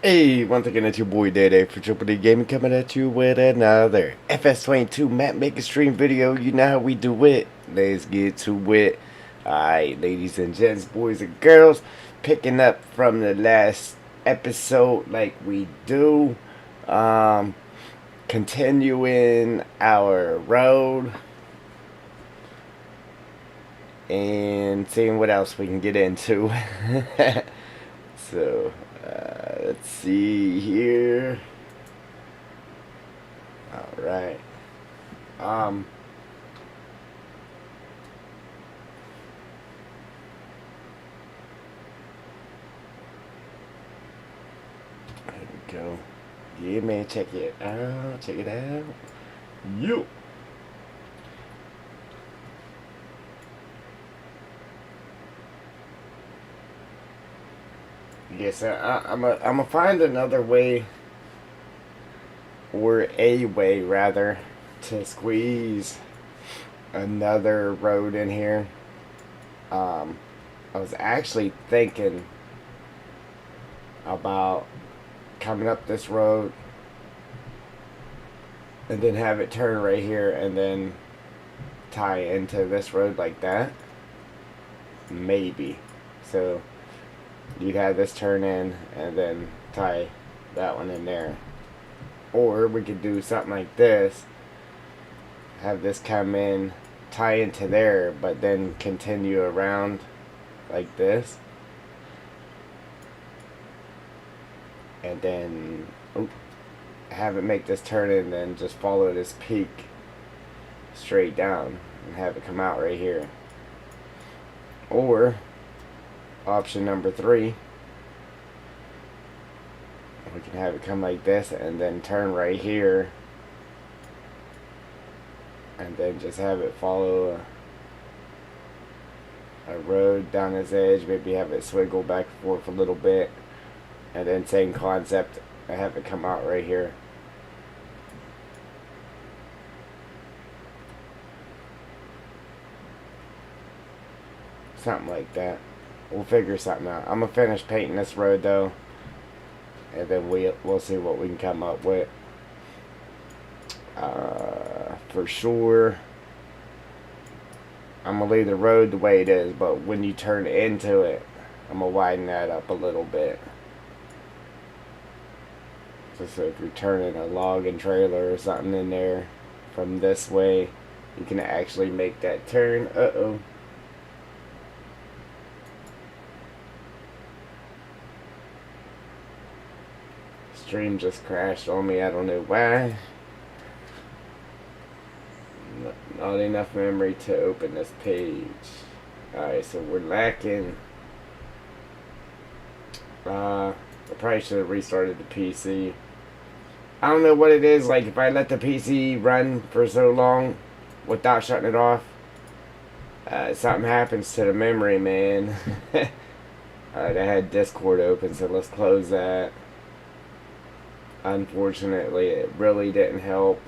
Hey, once again, it's your boy Day for Triple D Gaming coming at you with another FS22 map making stream video. You know how we do it. Let's get to it. Alright, ladies and gents, boys and girls, picking up from the last episode like we do. Um, Continuing our road and seeing what else we can get into. So, let's see here. All right. Um. There we go. Yeah, man. Check it out. Check it out. You. Yes, I'm a find another way, or a way rather, to squeeze another road in here. Um, I was actually thinking about coming up this road and then have it turn right here and then tie into this road like that. Maybe. So you'd have this turn in and then tie that one in there. Or we could do something like this. Have this come in, tie into there, but then continue around like this. And then have it make this turn and then just follow this peak straight down and have it come out right here. Or option number 3, we can have it come like this and then turn right here and then just have it follow a road down this edge, maybe have it swiggle back and forth a little bit, and then same concept, I have it come out right here. Something like that. We'll figure something out. I'm gonna finish painting this road though, and then we'll see what we can come up with. For sure, I'm gonna leave the road the way it is, but when you turn into it, I'm gonna widen that up a little bit. So if you're turning a logging trailer or something in there from this way, you can actually make that turn. Uh-oh. Stream just crashed on me. I don't know why. Not enough memory to open this page. Alright, so we're lacking. I probably should have restarted the PC. I don't know what it is. Like, if I let the PC run for so long without shutting it off, something happens to the memory, man. Alright, I had Discord open, so let's close that. Unfortunately, it really didn't help.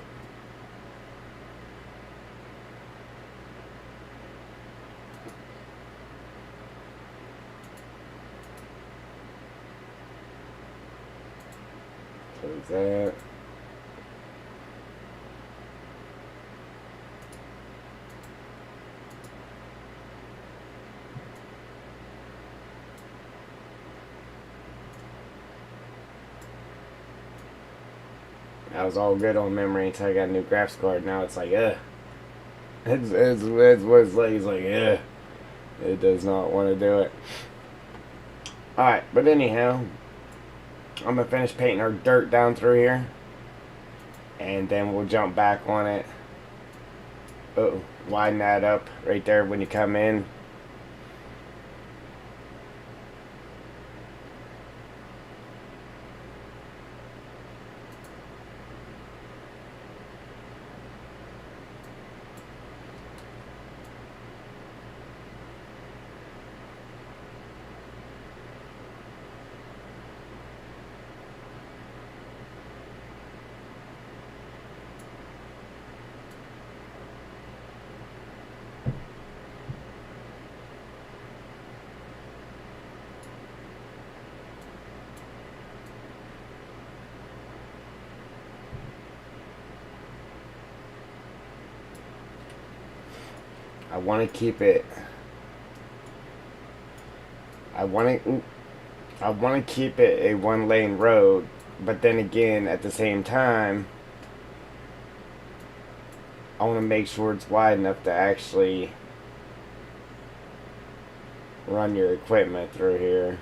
Close that. I was all good on memory until I got a new graphics card. Now it's like, it's what it's like. It's like, it does not want to do it. Alright, but anyhow, I'm going to finish painting our dirt down through here. And then we'll jump back on it. Widen that up right there when you come in. I want to keep it. I want to keep it a one-lane road, but then again, at the same time, I want to make sure it's wide enough to actually run your equipment through here.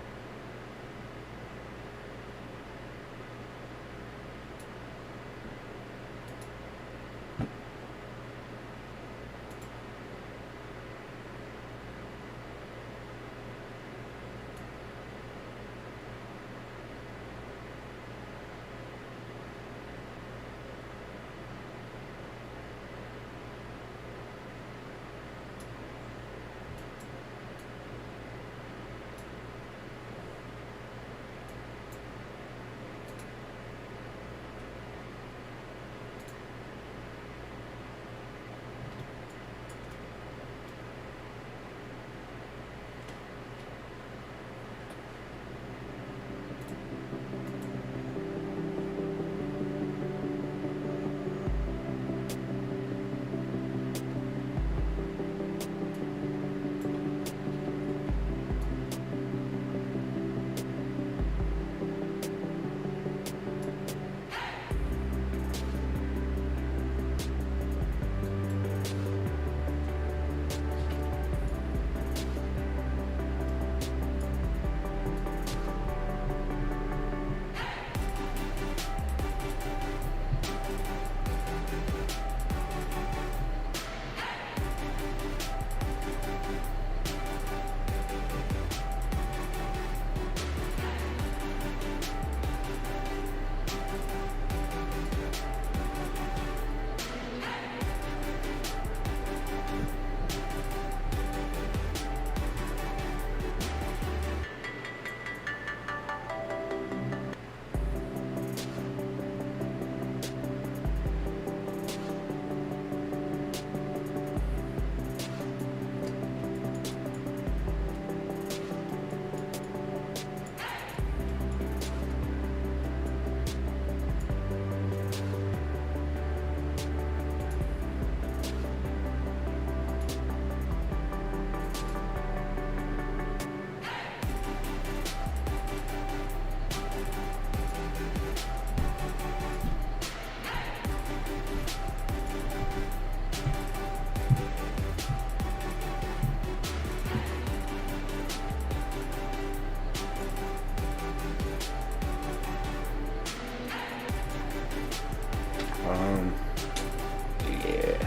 Yeah.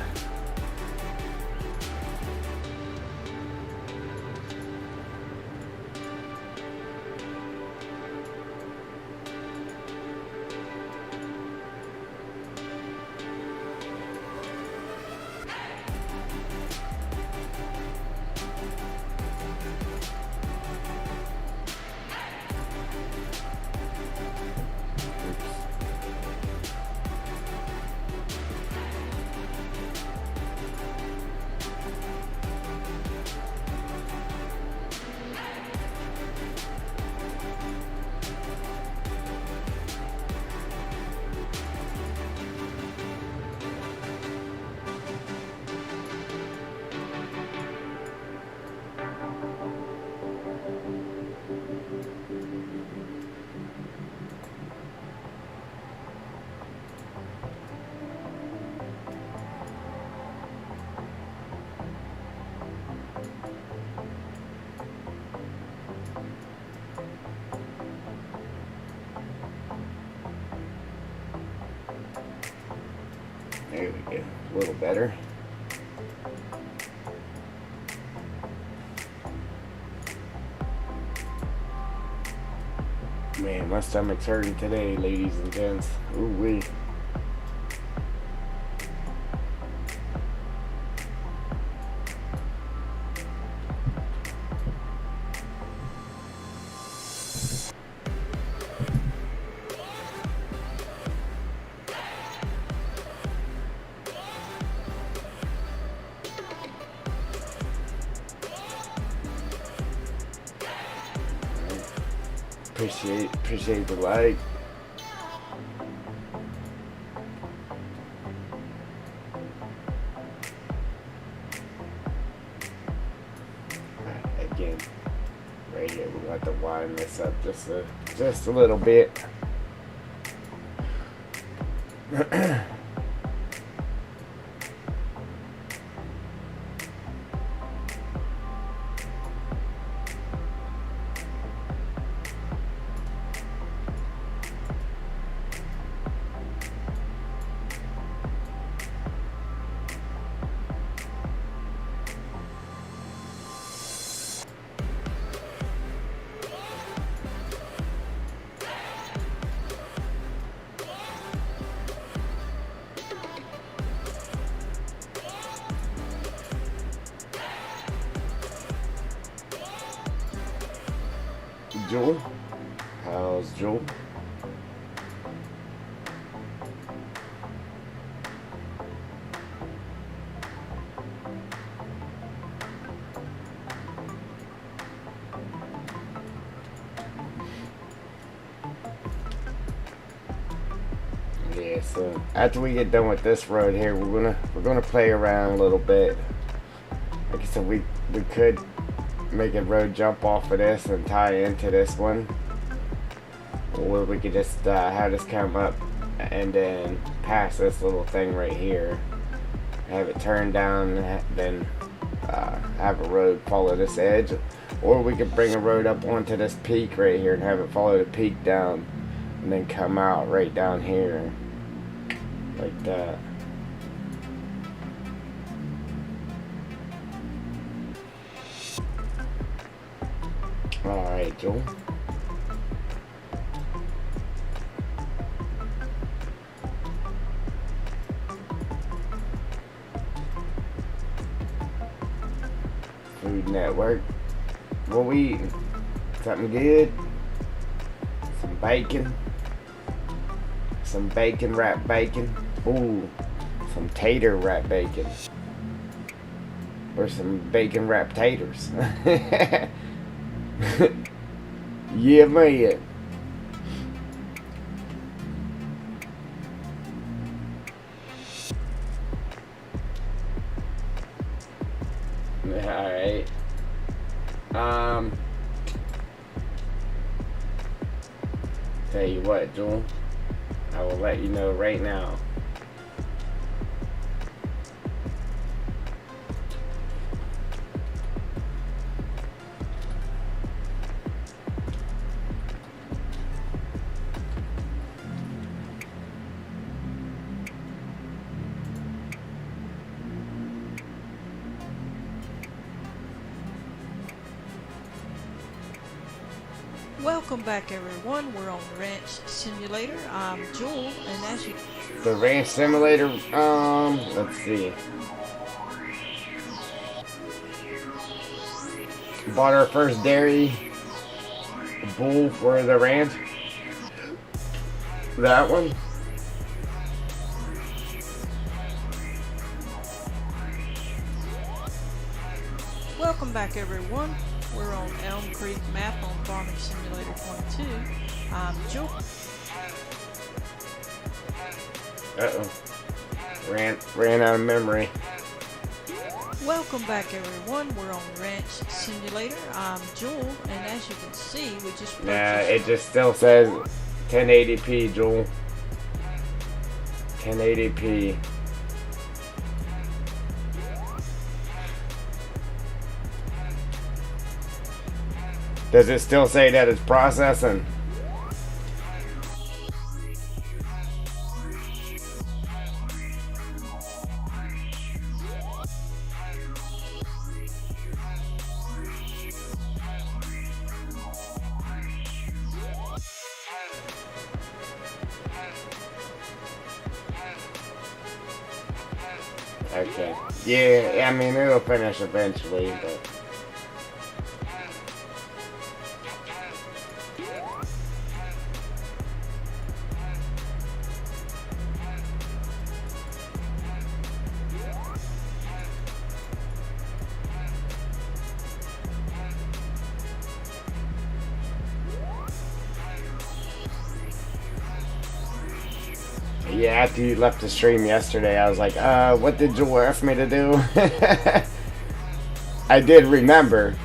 There we go. A little better. Man, my stomach's hurting today, ladies and gents. Ooh wee. Appreciate the like. have to widen this up just a little bit. Jewel? How's Jewel? Yeah, so after we get done with this road here, we're gonna play around a little bit. Like I said, we could make a road jump off of this and tie into this one, or we could just have this come up and then pass this little thing right here, have it turn down, and then have a road follow this edge, or we could bring a road up onto this peak right here and have it follow the peak down and then come out right down here like that. Alright, Joel. Food Network. What we eating? Something good? Some bacon? Some bacon wrapped bacon? Ooh, some tater wrapped bacon. Or some bacon wrapped taters. Yeah, man. Alright. Tell you what, Joel. I will let you know right now. Welcome back, everyone. We're on Ranch Simulator. I'm Jewel, and as you... The Ranch Simulator, let's see. Bought our first dairy bull for the ranch. That one. Welcome back, everyone. We're on Elm Creek map on Farming Simulator 22. I'm Jewel. Uh-oh. Ran out of memory. Welcome back, everyone. We're on Ranch Simulator. I'm Jewel, and as you can see, we just purchased... Nah, it just still says 1080p, Joel. 1080p. Does it still say that it's processing? Okay. Yeah, I mean, it'll finish eventually, but... Yeah, after you left the stream yesterday, I was like, what did Joel ask me to do? I did remember,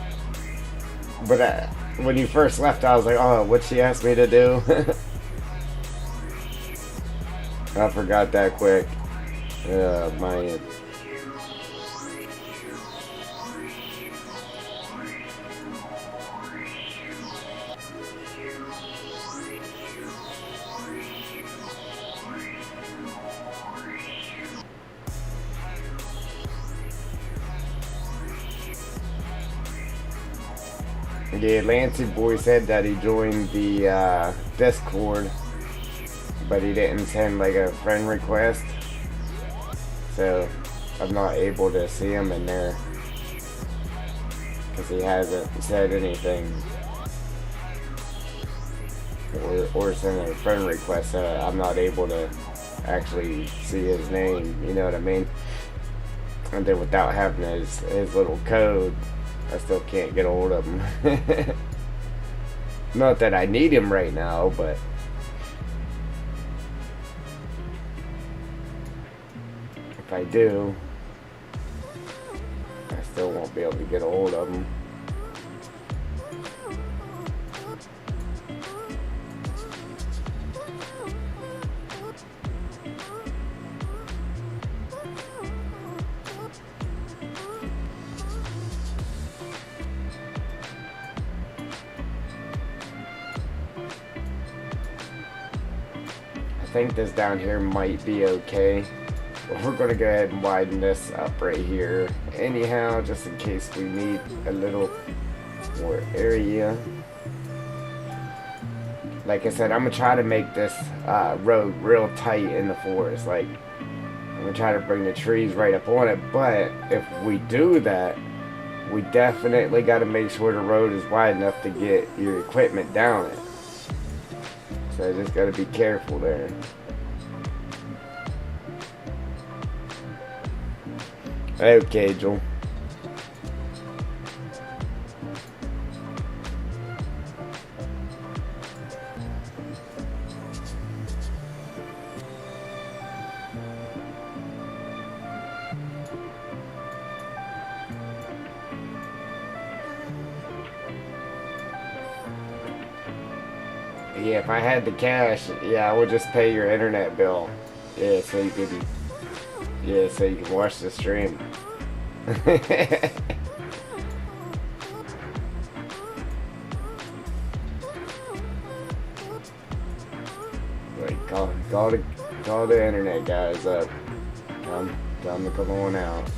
but when you first left, I was like, oh, what'd she ask me to do? I forgot that quick. Man. Yeah, Lancey Boy said that he joined the Discord, but he didn't send like a friend request, so I'm not able to see him in there because he hasn't said anything or sent a friend request. So I'm not able to actually see his name. You know what I mean? And then without having his little code, I still can't get a hold of him. Not that I need him right now, but if I do, I still won't be able to get a hold of him. I think this down here might be okay. But we're gonna go ahead and widen this up right here anyhow, just in case we need a little more area. Like I said, I'm gonna try to make this road real tight in the forest. Like, I'm gonna try to bring the trees right up on it, but if we do that, we definitely got to make sure the road is wide enough to get your equipment down it. So I just got to be careful there. Okay, Joel. Yeah, if I had the cash, yeah, I would just pay your internet bill. Yeah, so you can watch the stream. Like, call the internet guys up. Tell them to come on out.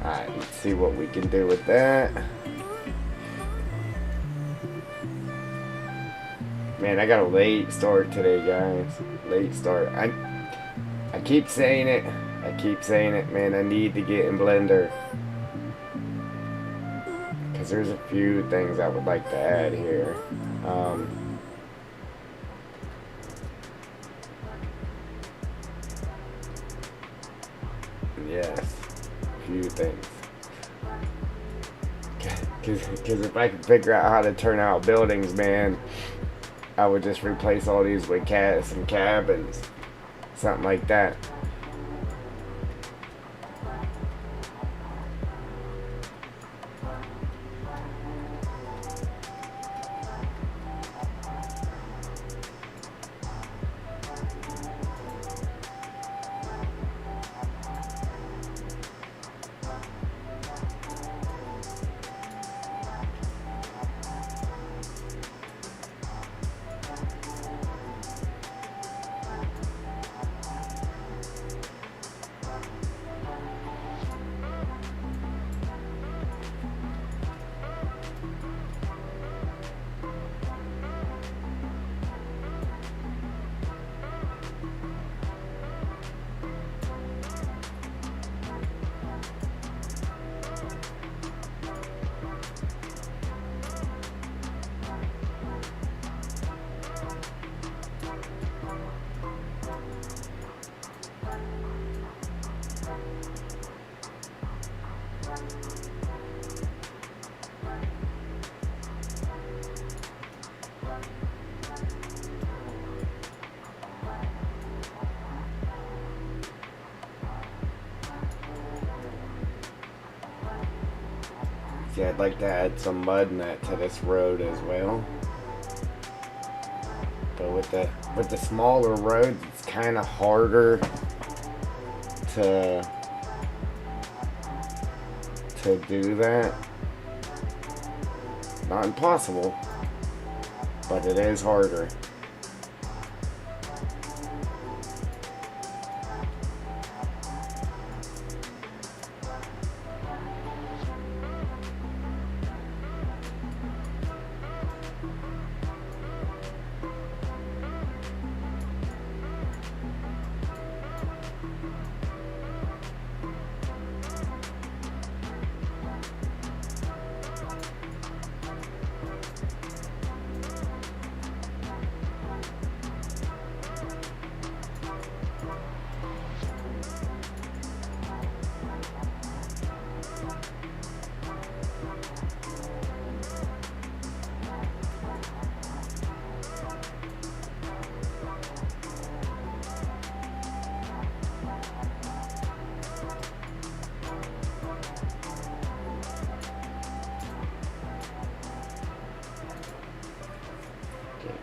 Alright, let's see what we can do with that. Man, I got a late start today, guys. Late start. I keep saying it. Man, I need to get in Blender. Because there's a few things I would like to add here. Yes. Few things. Because if I could figure out how to turn out buildings, man, I would just replace all these with some cabins. Something like that. See, I'd like to add some mud net to this road as well. But with the smaller roads, it's kind of harder to do that. Not impossible, but it is harder.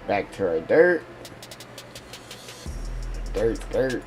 Back to our dirt. Dirt.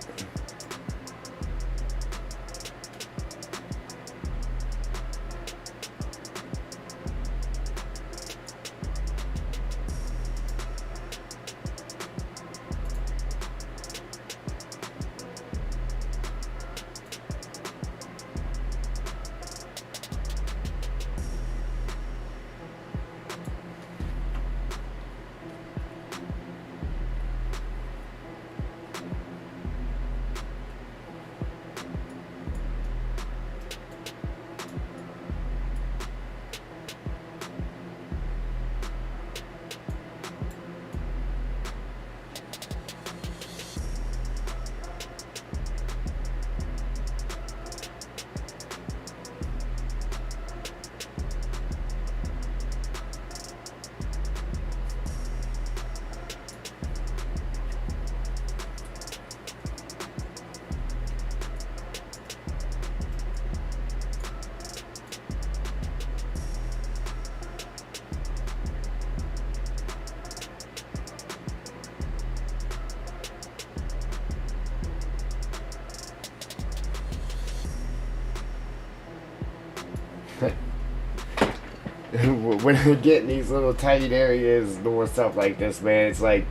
When I get in these little tight areas doing stuff like this, man, it's like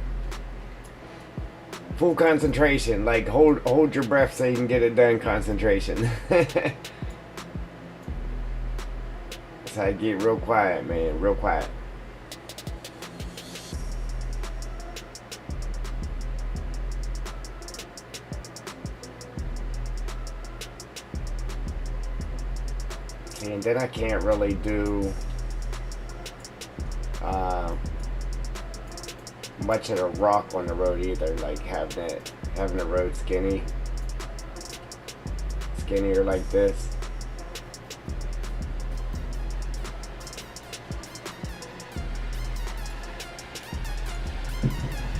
full concentration. Like hold your breath so you can get it done. Concentration. So I get real quiet, man, real quiet. And then I can't really do much of the rock on the road either, like having the road skinnier like this.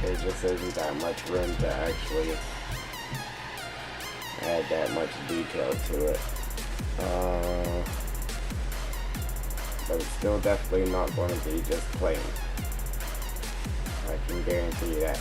There just isn't that much room to actually add that much detail to it. But it's still definitely not going to be just plain. I can guarantee you that.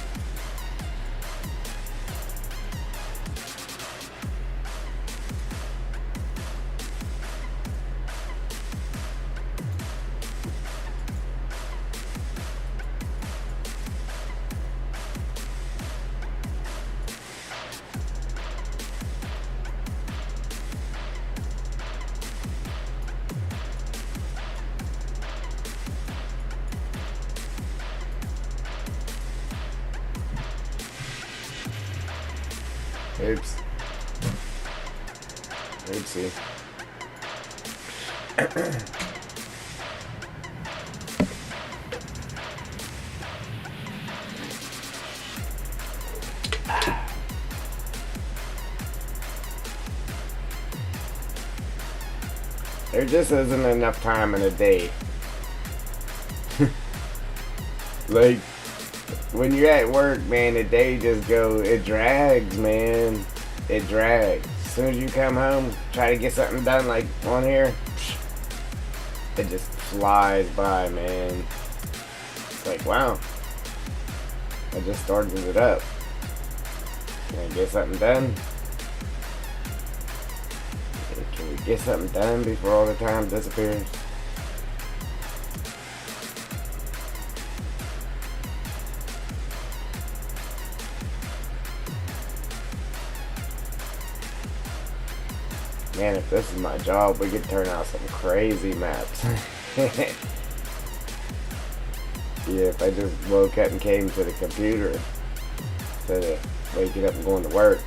Oops. Oopsie. There just isn't enough time in a day. Like, when you're at work, man, the day just it drags, man. It drags. As soon as you come home, try to get something done, like on here, it just flies by, man. It's like, wow, I just started it up. Can I get something done? Can we get something done before all the time disappears? Man, if this is my job, we could turn out some crazy maps. Yeah, if I just woke up and came to the computer instead of waking up and going to work.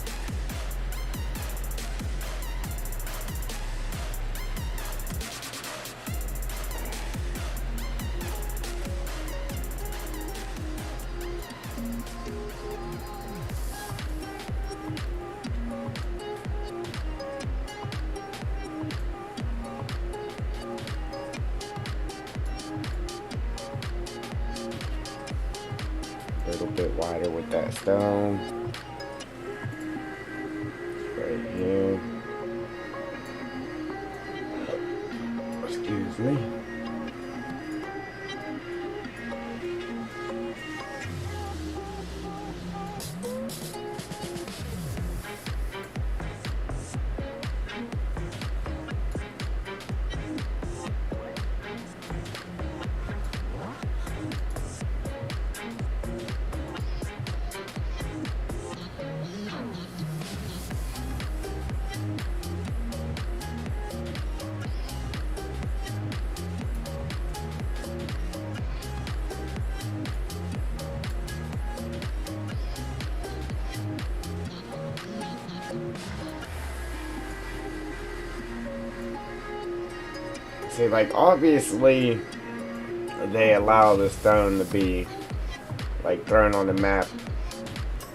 A little bit wider with that stone. Right here. Excuse me. See, like, obviously, they allow the stone to be, like, thrown on the map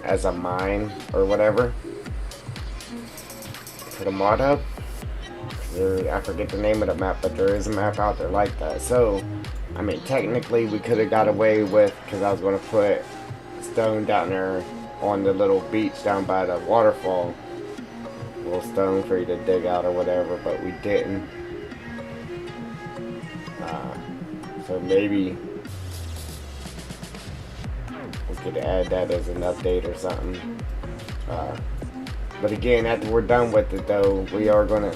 as a mine or whatever for the mod hub. I forget the name of the map, but there is a map out there like that. So, I mean, technically, we could have got away with, because I was going to put stone down there on the little beach down by the waterfall. A little stone for you to dig out or whatever, but we didn't. So maybe we could add that as an update or something. But again, after we're done with it though, we are gonna,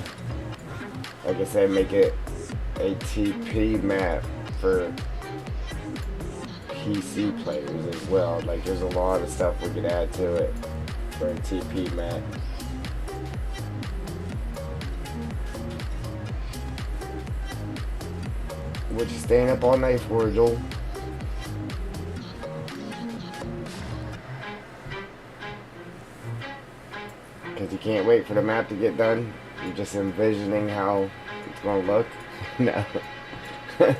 like I said, make it a TP map for PC players as well. Like there's a lot of stuff we could add to it for a TP map. What you staying up all night for, Joel? Because you can't wait for the map to get done? You're just envisioning how it's going to look? No. You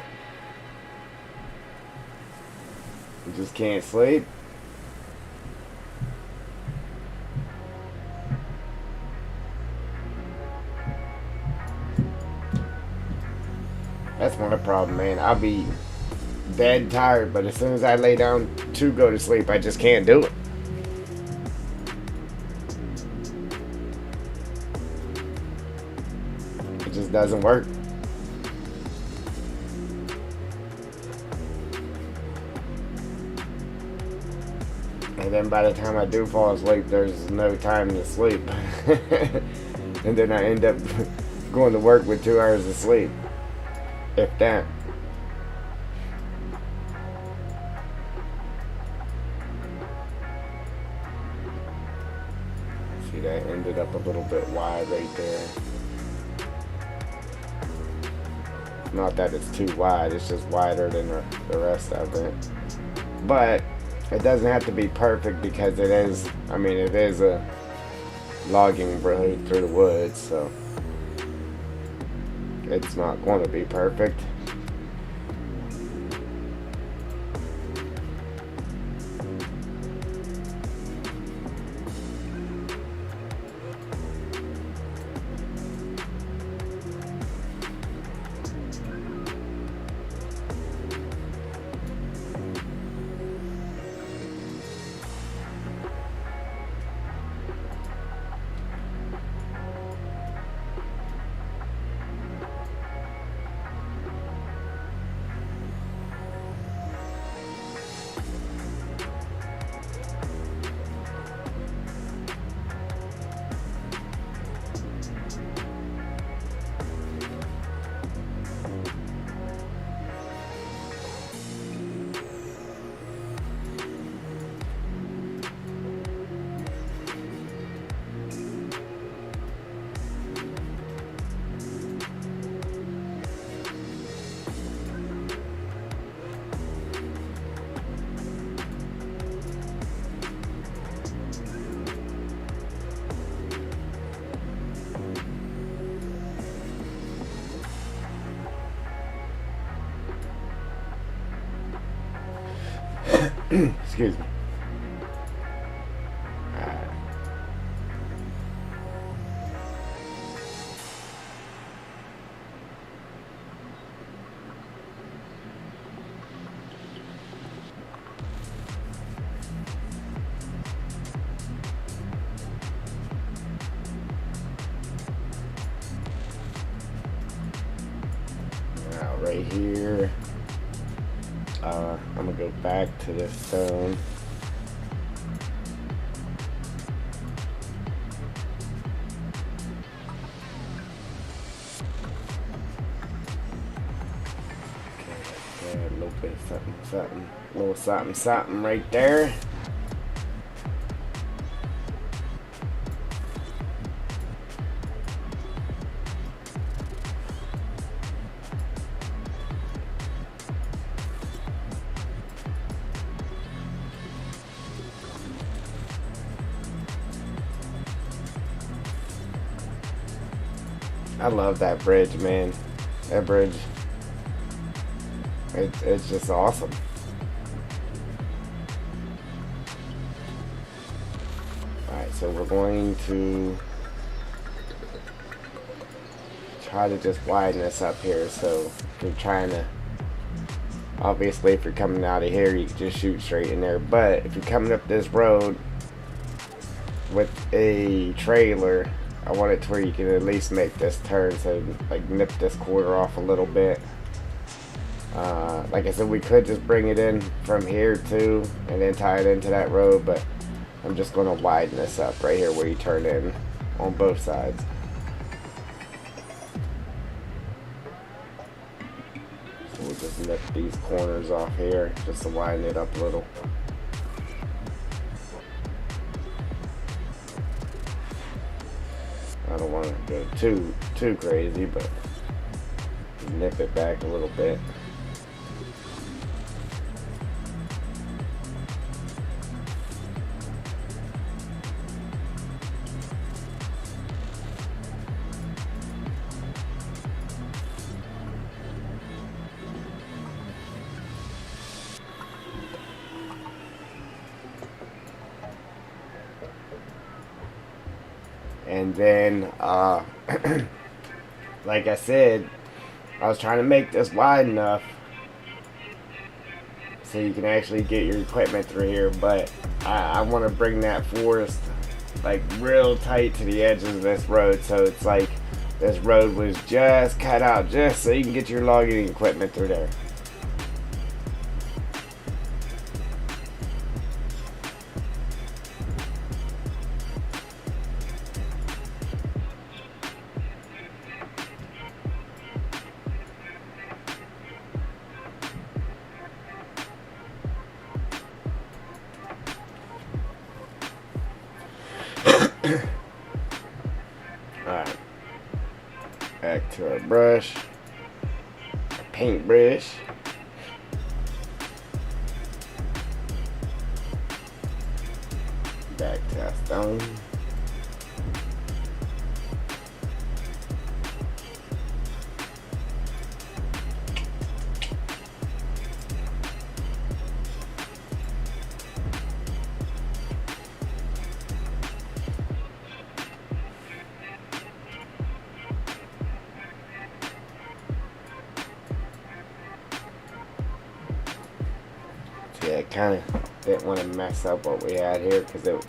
just can't sleep? That's not a problem, man. I'll be dead tired, but as soon as I lay down to go to sleep, I just can't do it. It just doesn't work. And then by the time I do fall asleep, there's no time to sleep. And then I end up going to work with 2 hours of sleep. If that. See, that ended up a little bit wide right there. Not that it's too wide, it's just wider than the rest of it. But it doesn't have to be perfect because it is, I mean, it is a logging road through the woods, so it's not going to be perfect. Excuse me. Now right here, I'm gonna go back to this stone. Okay, a little bit of something, something, a little something, something right there. I love that bridge, man. That bridge, it's just awesome. Alright, so we're going to try to just widen this up here. So if you're trying to, obviously if you're coming out of here, you can just shoot straight in there. But if you're coming up this road with a trailer, I want it to where you can at least make this turn, so like nip this quarter off a little bit. Like I said, we could just bring it in from here too and then tie it into that road, but I'm just going to widen this up right here where you turn in on both sides. So we'll just nip these corners off here just to widen it up a little. I don't want to go too crazy, but nip it back a little bit. And then, like I said, I was trying to make this wide enough so you can actually get your equipment through here, but I want to bring that forest like real tight to the edges of this road, so it's like this road was just cut out just so you can get your logging equipment through there. Alright, back to our brush, paintbrush. Back to our stone. Yeah, I kind of didn't want to mess up what we had here because it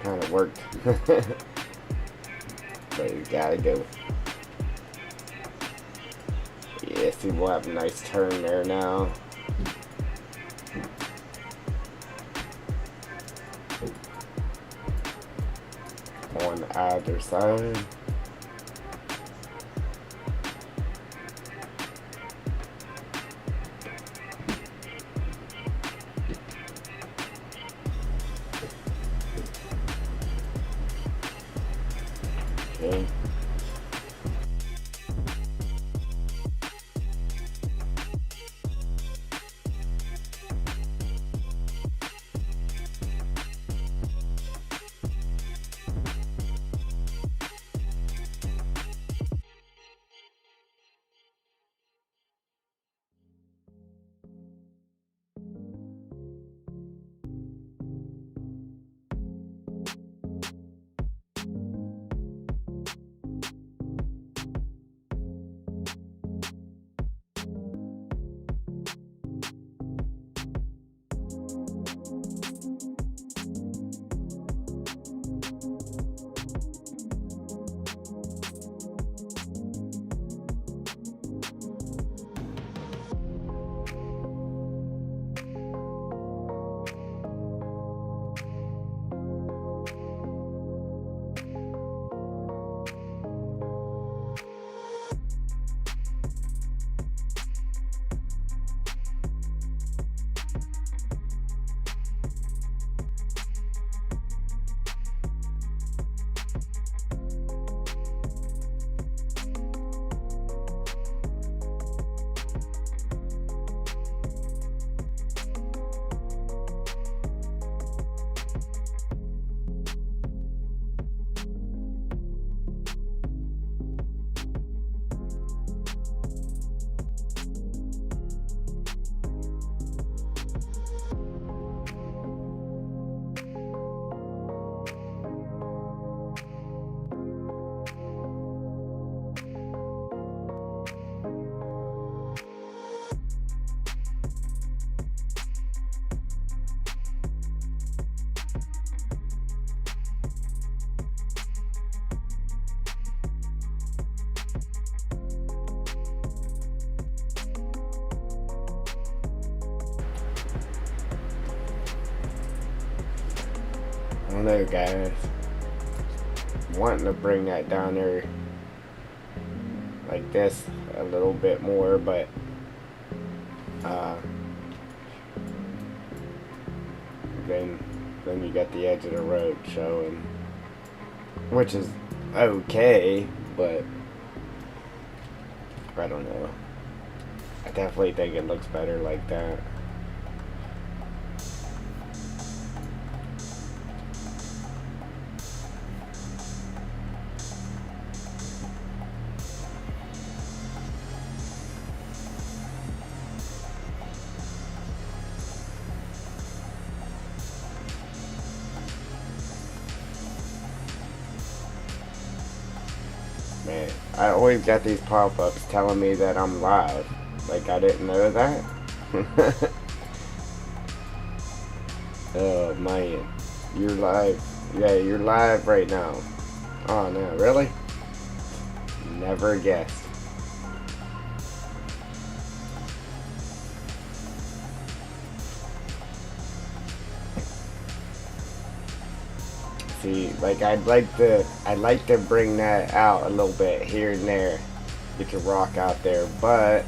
kind of worked. But you gotta go. Yeah, see, we'll have a nice turn there now. On either side. Okay. don't know, guys. Wanting to bring that down there like this a little bit more, but then you got the edge of the road showing, which is okay, but I don't know. I definitely think it looks better like that. Man, I always got these pop-ups telling me that I'm live. Like, I didn't know that. Oh man, you're live. Yeah, you're live right now. Oh no, really? Never guessed. See, like I'd like to bring that out a little bit here and there. You can rock out there, but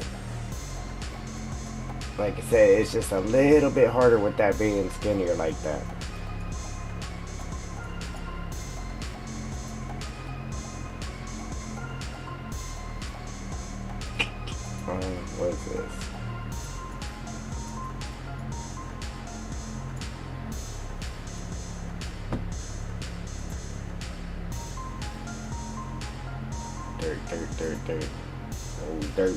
like I said, it's just a little bit harder with that being skinnier like that. What is this? Dirt. Oh, dirt.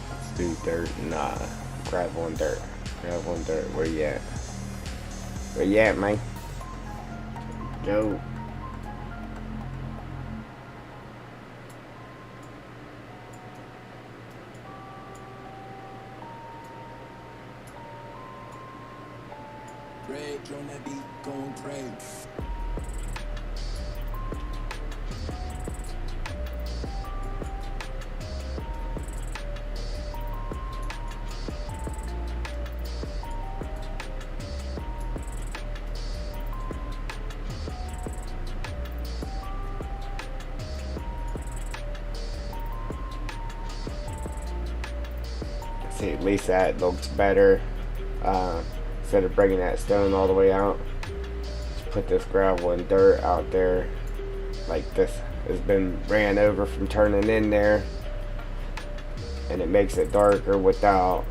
Let's do dirt. Nah. Gravel and dirt. Gravel and dirt. Where you at? Where you at, man? Go. Rage on that beat, gon' crazy. See, at least that looks better. Instead of bringing that stone all the way out, just put this gravel and dirt out there. Like this has been ran over from turning in there, and it makes it darker without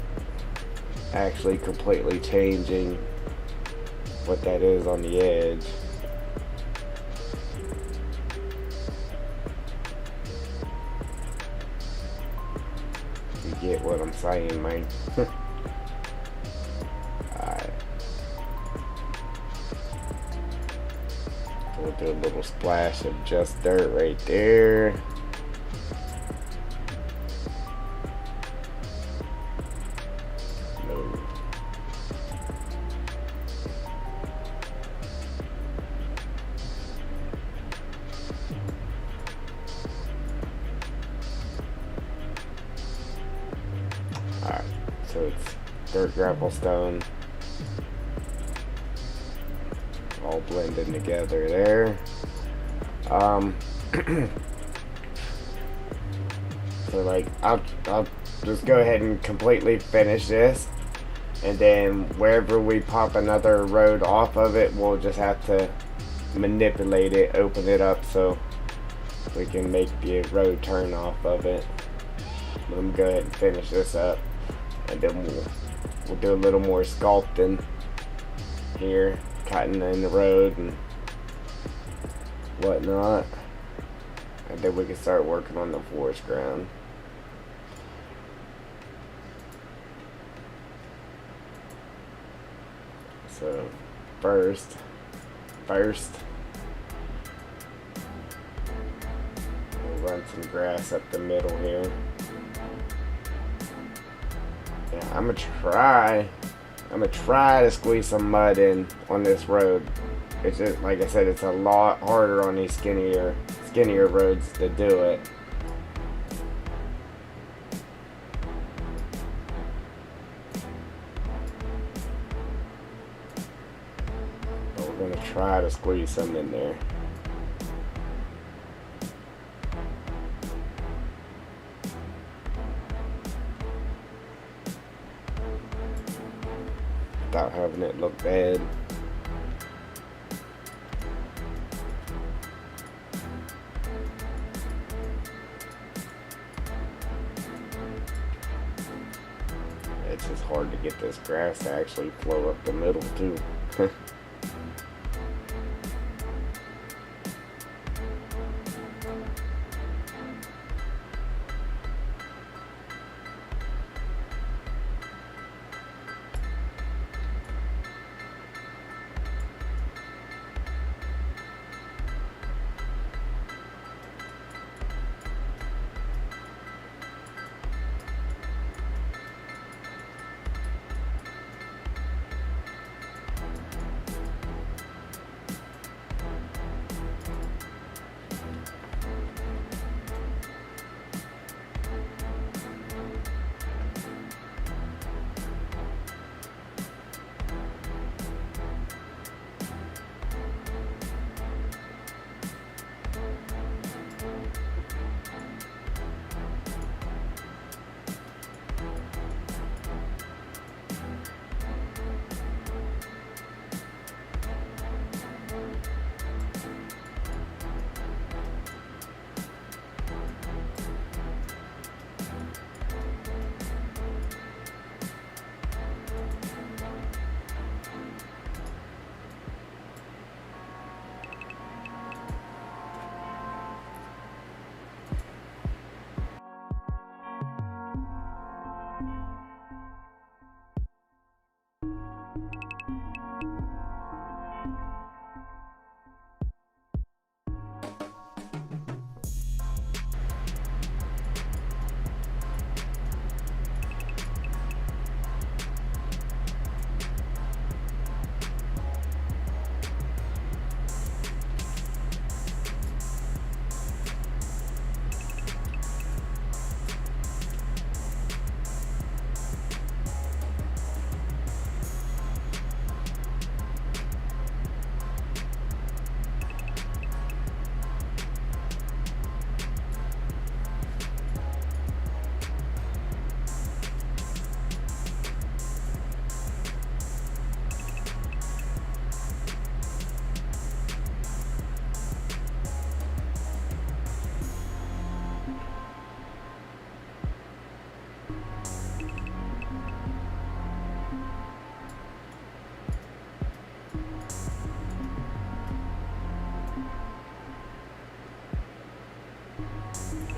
actually completely changing what that is on the edge. You get what I'm saying, man. Alright. We'll do a little splash of just dirt right there. No. Alright, so it's dirt, gravel, stone, all blending together there. So like I'll just go ahead and completely finish this, and then wherever we pop another road off of it, we'll just have to manipulate it, open it up so we can make the road turn off of it. Let me go ahead and finish this up, and then we'll do a little more sculpting here, cutting in the road and whatnot, and then we can start working on the forest ground. So first we'll run some grass up the middle here. Yeah, I'm gonna try to squeeze some mud in on this road. It's just, like I said, it's a lot harder on these skinnier skinnier roads to do it. But we're gonna try to squeeze some in there. Without having it look bad. It's just hard to get this grass to actually flow up the middle too.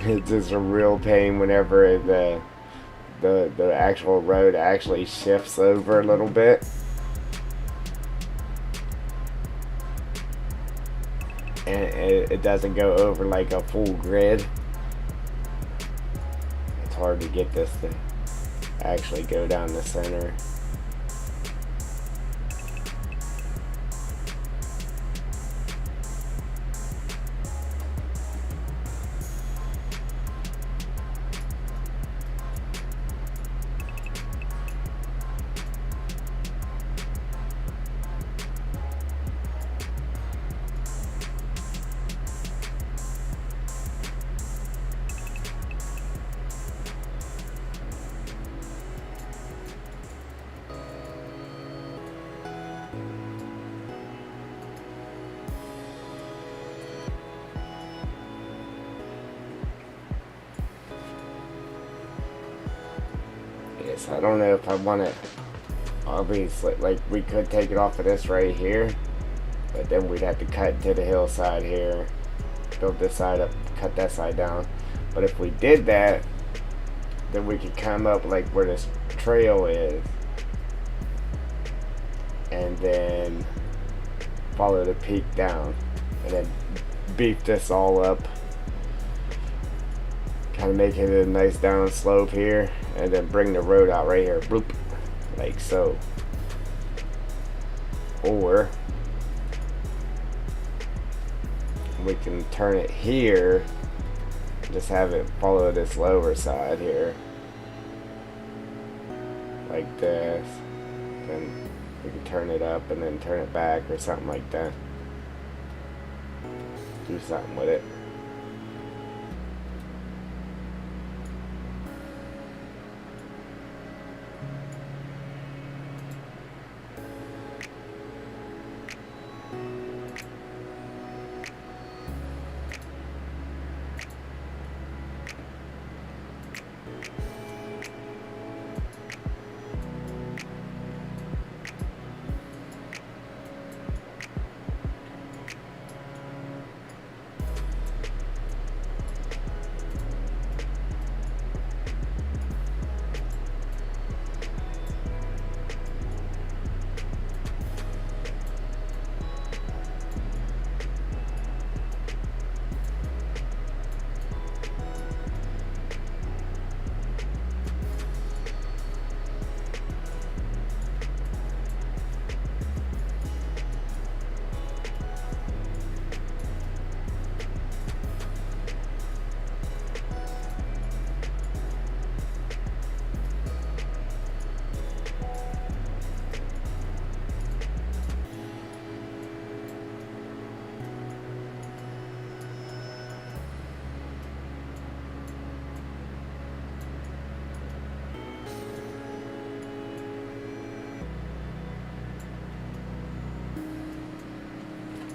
It's just a real pain whenever the actual road actually shifts over a little bit. And it doesn't go over like a full grid. It's hard to get this to actually go down the center. Yes, I don't know if I want it. Obviously, like we could take it off of this right here, but then we'd have to cut to the hillside here, build this side up, cut that side down. But if we did that, then we could come up like where this trail is, and then follow the peak down, and then beef this all up, kind of make it a nice down slope here, and then bring the road out right here, bloop, like so. Or we can turn it here, just have it follow this lower side here, like this. Then we can turn it up and then turn it back or something like that. Do something with it.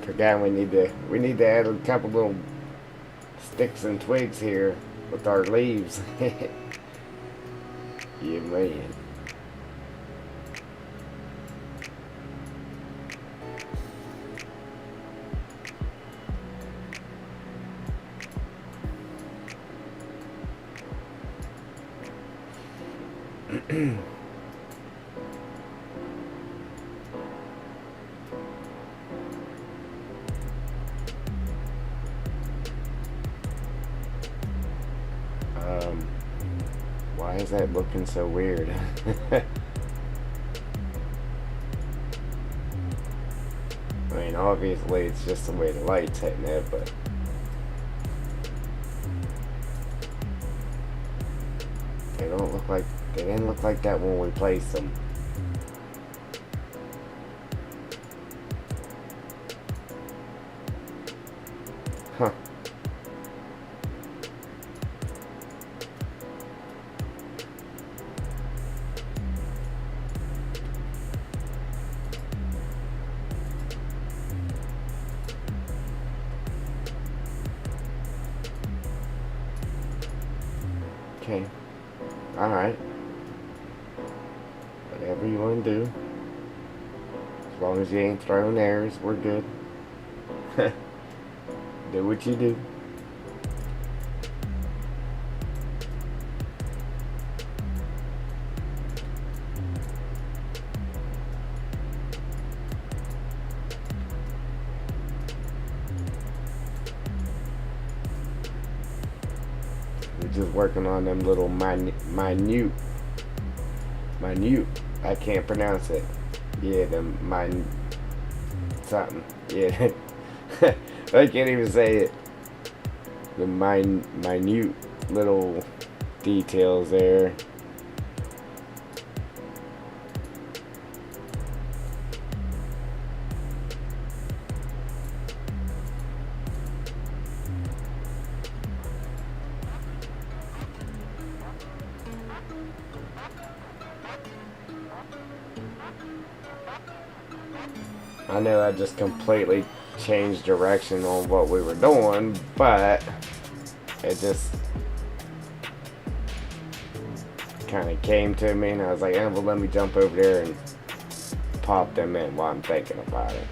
Forgot we need to add a couple little sticks and twigs here with our leaves. Yeah, man. Why is that looking so weird? I mean, obviously it's just the way the light's hitting it, but they didn't look like that when we placed them. Huh. Okay. Alright. Whatever you want to do. As long as you ain't throwing errors, we're good. Do what you do. We're just working on them little minute, I can't pronounce it. Yeah, the something. Yeah. I can't even say it. The minute little details there. I know I just completely changed direction on what we were doing, but it just kind of came to me and I was like, well, let me jump over there and pop them in while I'm thinking about it.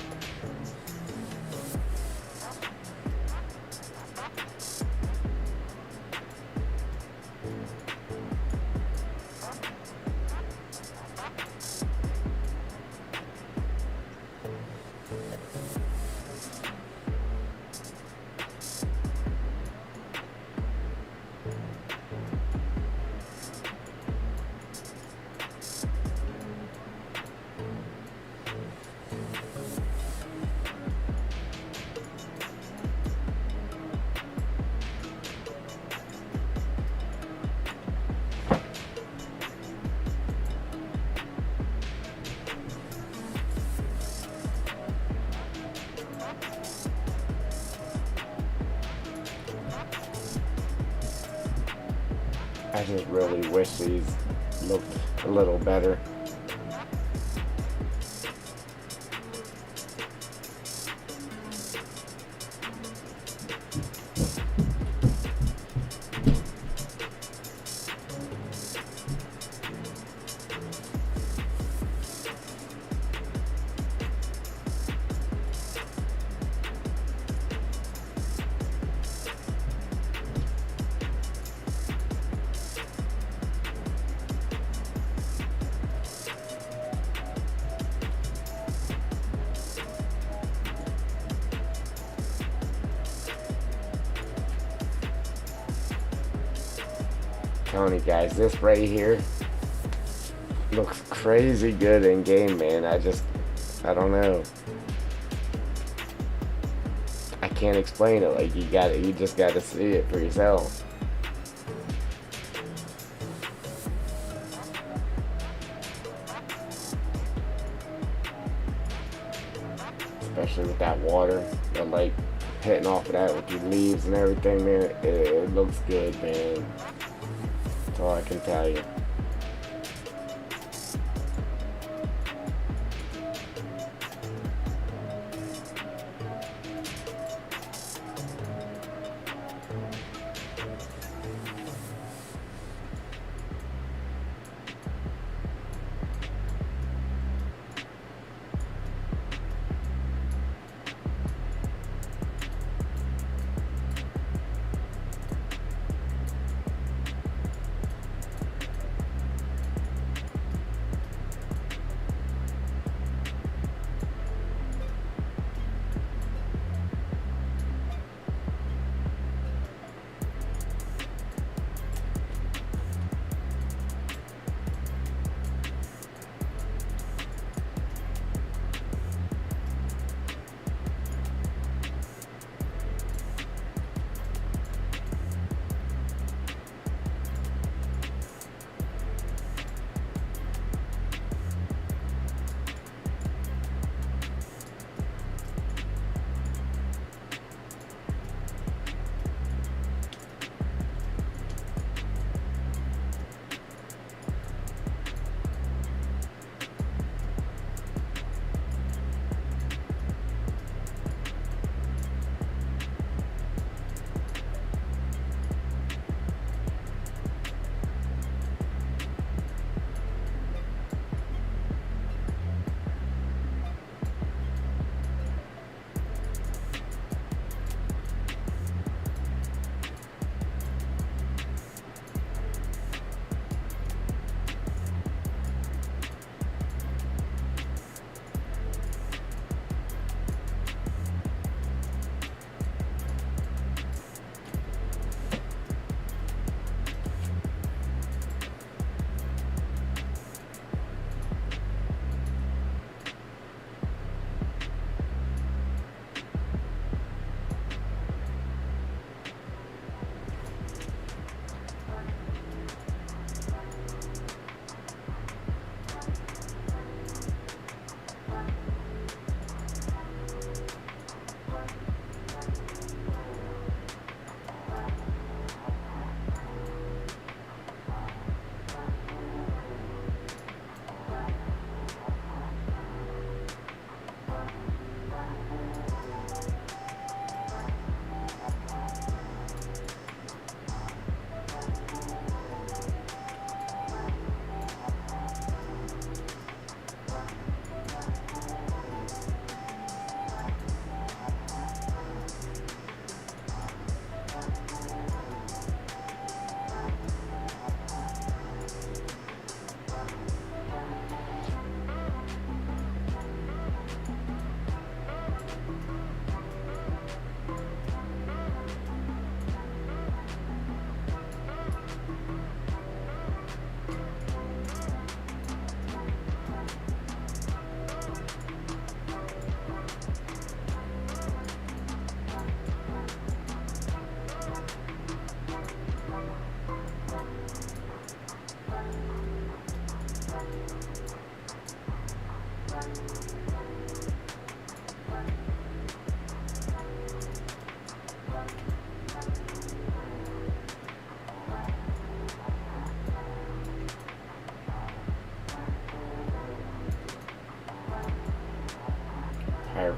I just really wish these looked a little better. Telling you guys, this right here looks crazy good in game, man. I don't know. I can't explain it. Like, you just gotta see it for yourself. Especially with that water, the like hitting off of that with your leaves and everything, man. It looks good, man. That's all I can tell you.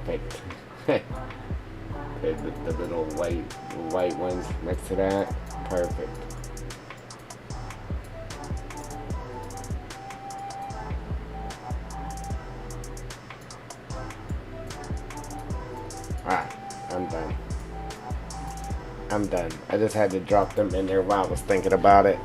perfect. The little white ones next to that, perfect. Alright, I'm done. I'm done. I just had to drop them in there while I was thinking about it.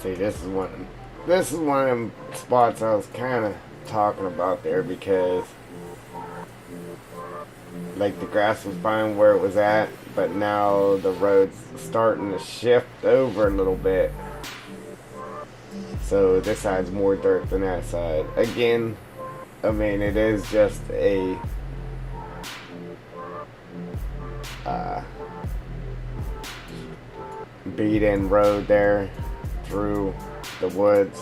See, this is one of them spots I was kind of talking about there, because like the grass was fine where it was at, but now the road's starting to shift over a little bit. So this side's more dirt than that side. Again, I mean, it is just a beat-in road there through the woods.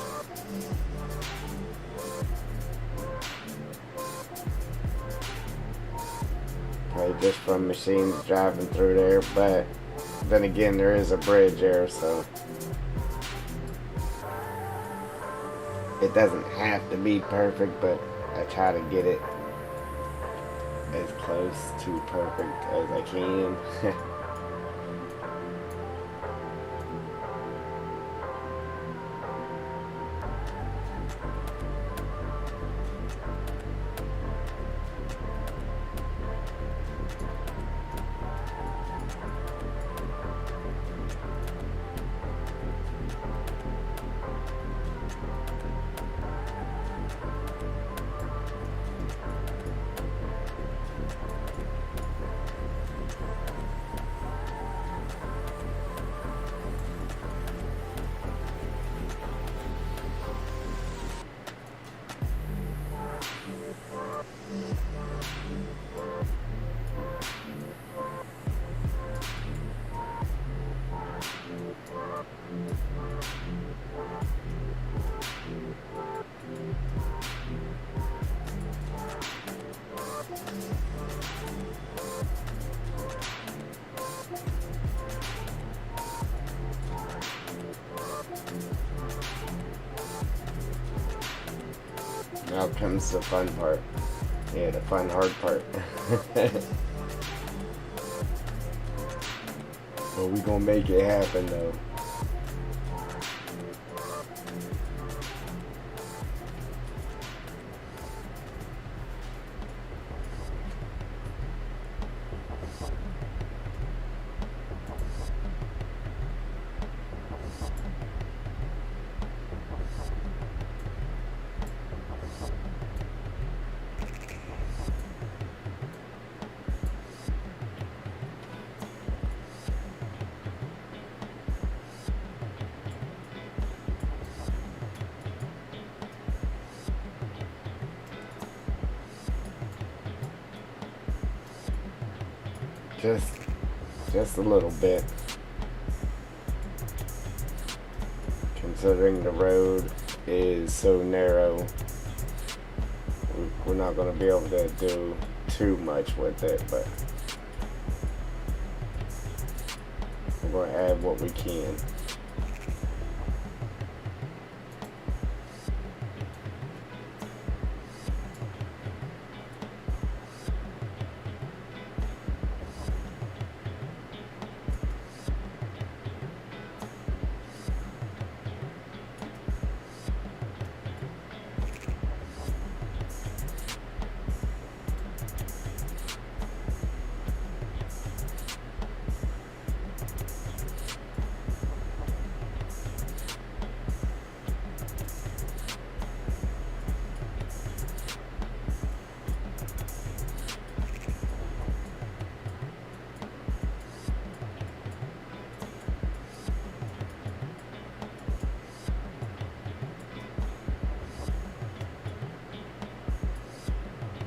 Probably just from machines driving through there, but then again, there is a bridge there, so it doesn't have to be perfect, but I try to get it as close to perfect as I can. Now comes the fun part. Yeah, the fun hard part. But we gonna make it happen though. Just a little bit. Considering the road is so narrow, we're not going to be able to do too much with it, but we're going to add what we can.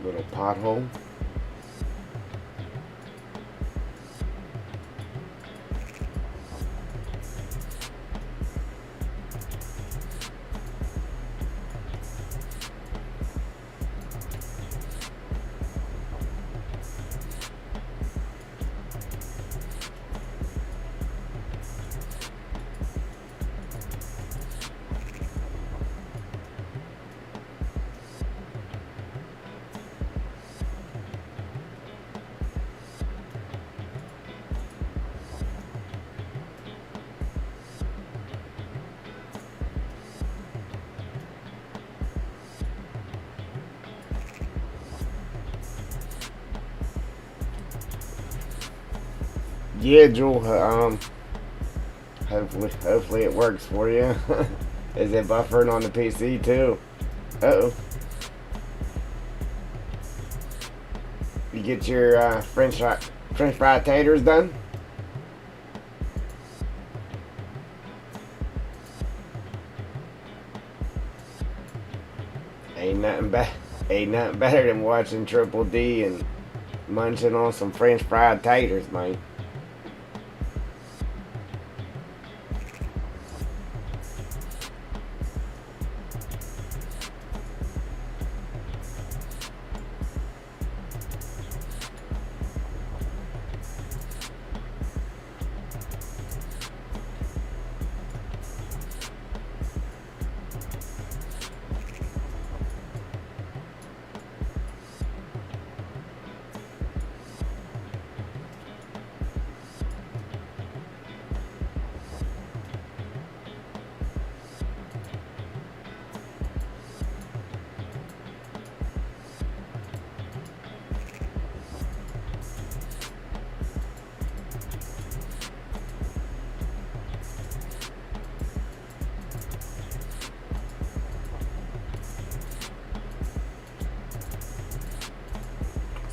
Little pothole. Yeah, Jewel. Hopefully it works for you. Is it buffering on the PC too? Uh-oh. You get your French fry taters done? Ain't nothing better than watching Triple D and munching on some French fried taters, man.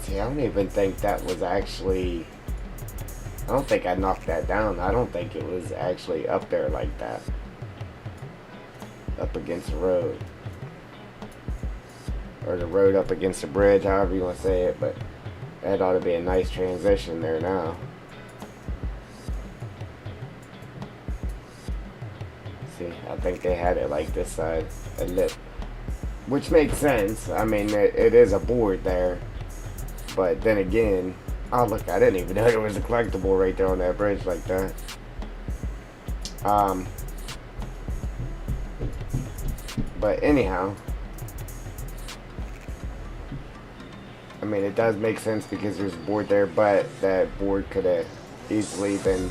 See, I don't even think that was actually... I don't think I knocked that down. I don't think it was actually up there like that. Up against the road. Or the road up against the bridge, however you want to say it. But that ought to be a nice transition there now. See, I think they had it like this side. A lip. Which makes sense. I mean, it is a board there. But then again... Oh, look, I didn't even know there was a collectible right there on that bridge like that. But anyhow, I mean, it does make sense because there's a board there, but that board could have easily been,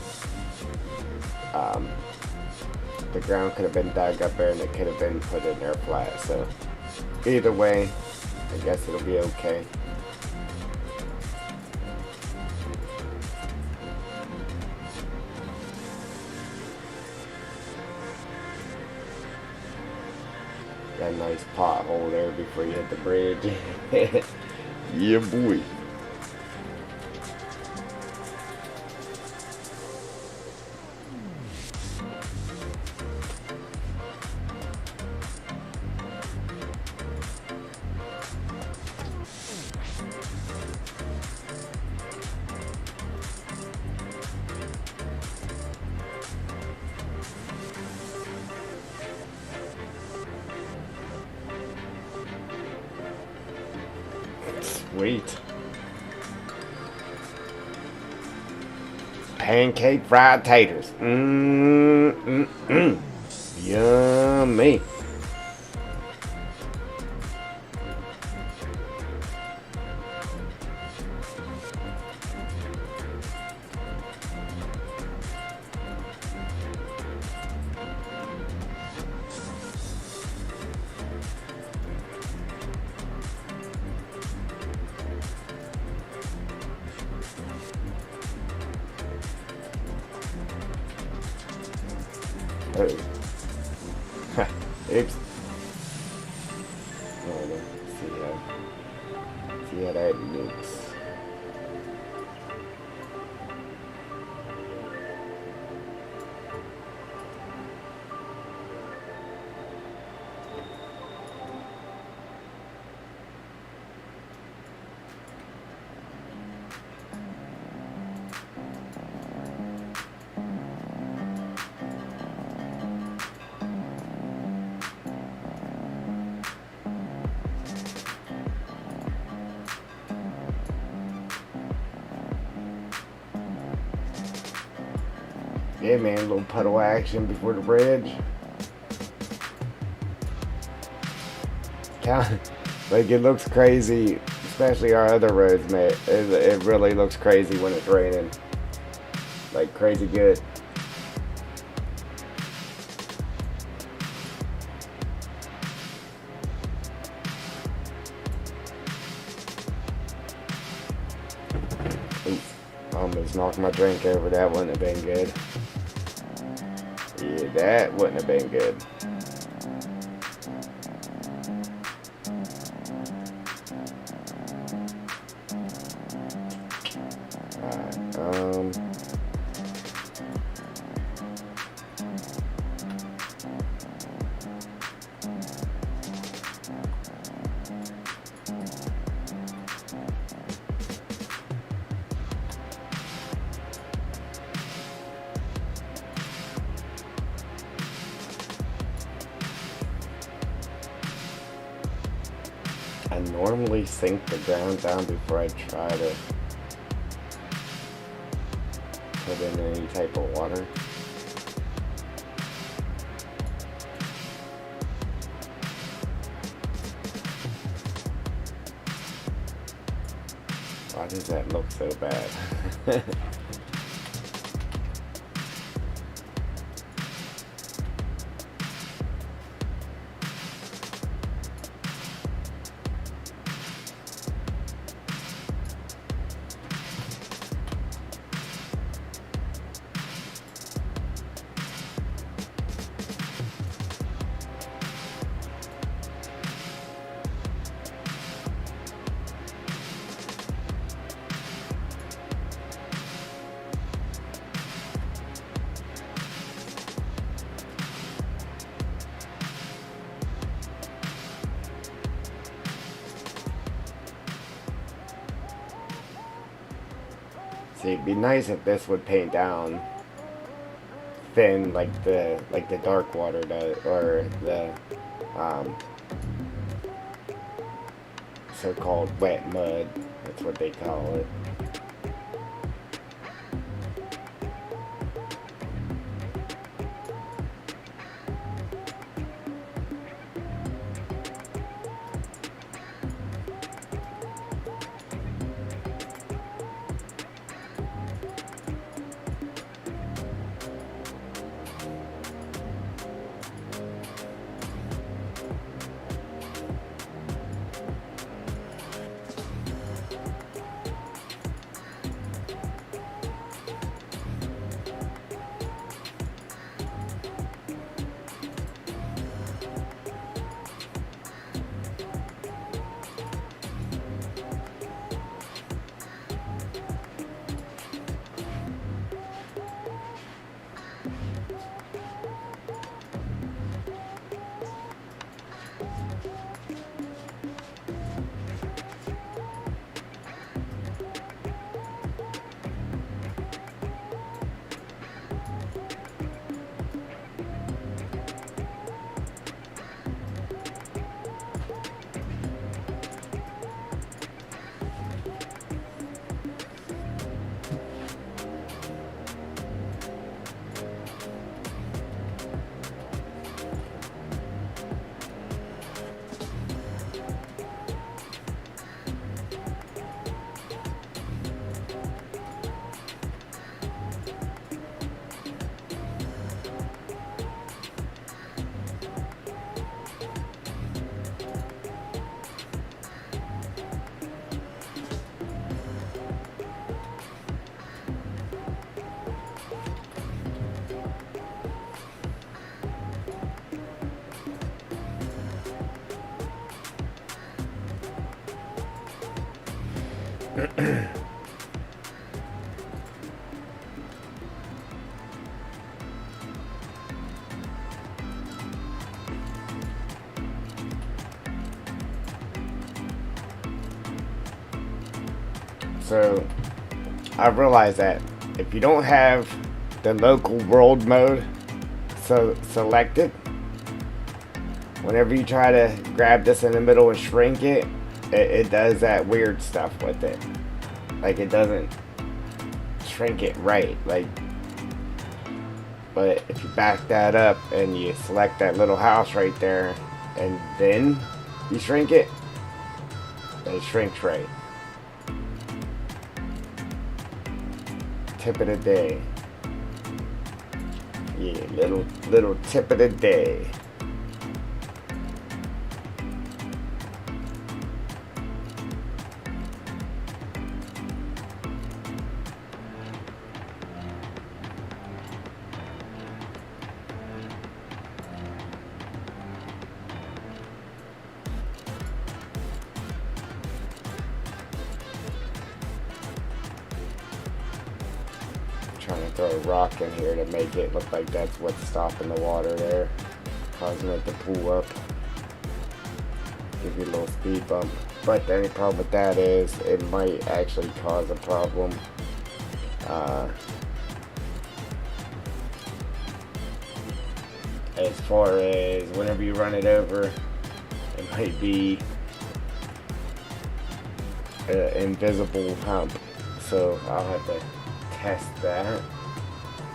the ground could have been dug up there and it could have been put in there flat. So either way, I guess it'll be okay. Got a nice pothole there before you hit the bridge. Yeah, boy. Sweet. Pancake fried taters. Yummy. Oh. Oops. Oh, no. See how that looks. Yeah, man, a little puddle action before the bridge. Like, it looks crazy, especially our other roads, man. It really looks crazy when it's raining. Like, crazy good. Oops, almost knocked my drink over. That wouldn't have been good. Yeah, that wouldn't have been good. Alright, I normally sink the ground down before I try to put in any type of water. Why does that look so bad? See, it'd be nice if this would paint down thin like the dark water does, or the so-called wet mud. That's what they call it. So I realized that if you don't have the local world mode selected, whenever you try to grab this in the middle and shrink it, it does that weird stuff with it. Like, it doesn't shrink it right. Like, But if you back that up and you select that little house right there, and then you shrink it, it shrinks right. Tip of the day. Yeah, little tip of the day. Trying to throw a rock in here to make it look like that's what's stopping the water there, causing it to pool up, give you a little speed bump. But the only problem with that is it might actually cause a problem as far as whenever you run it over, it might be an invisible hump. So I'll have to test that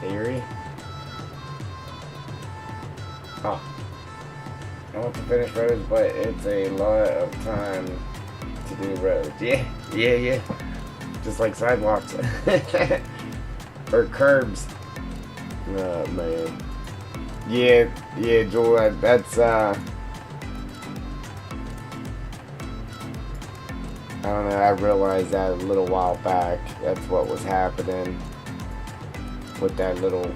theory. Oh, I want to finish roads, but it's a lot of time to do roads. Yeah. Just like sidewalks or curbs. Oh man. Yeah, Joel. That's I don't know, I realized that a little while back. That's what was happening with that little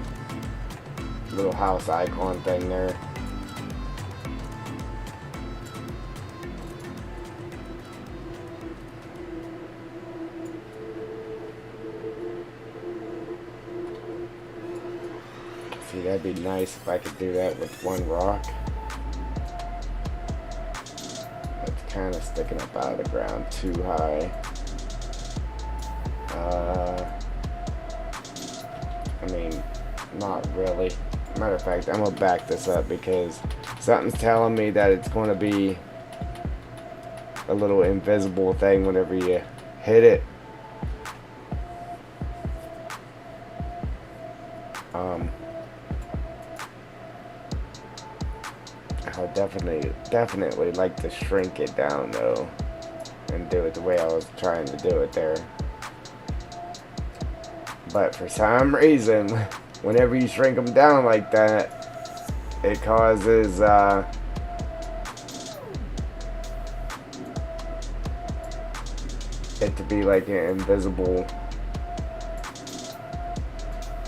house icon thing there. See, that'd be nice if I could do that with one rock. Kind of sticking up out of the ground too high. I mean, not really. Matter of fact, I'm gonna back this up because something's telling me that it's going to be a little invisible thing whenever you hit it. I would definitely like to shrink it down though, and do it the way I was trying to do it there. But for some reason, whenever you shrink them down like that, it causes it to be like an invisible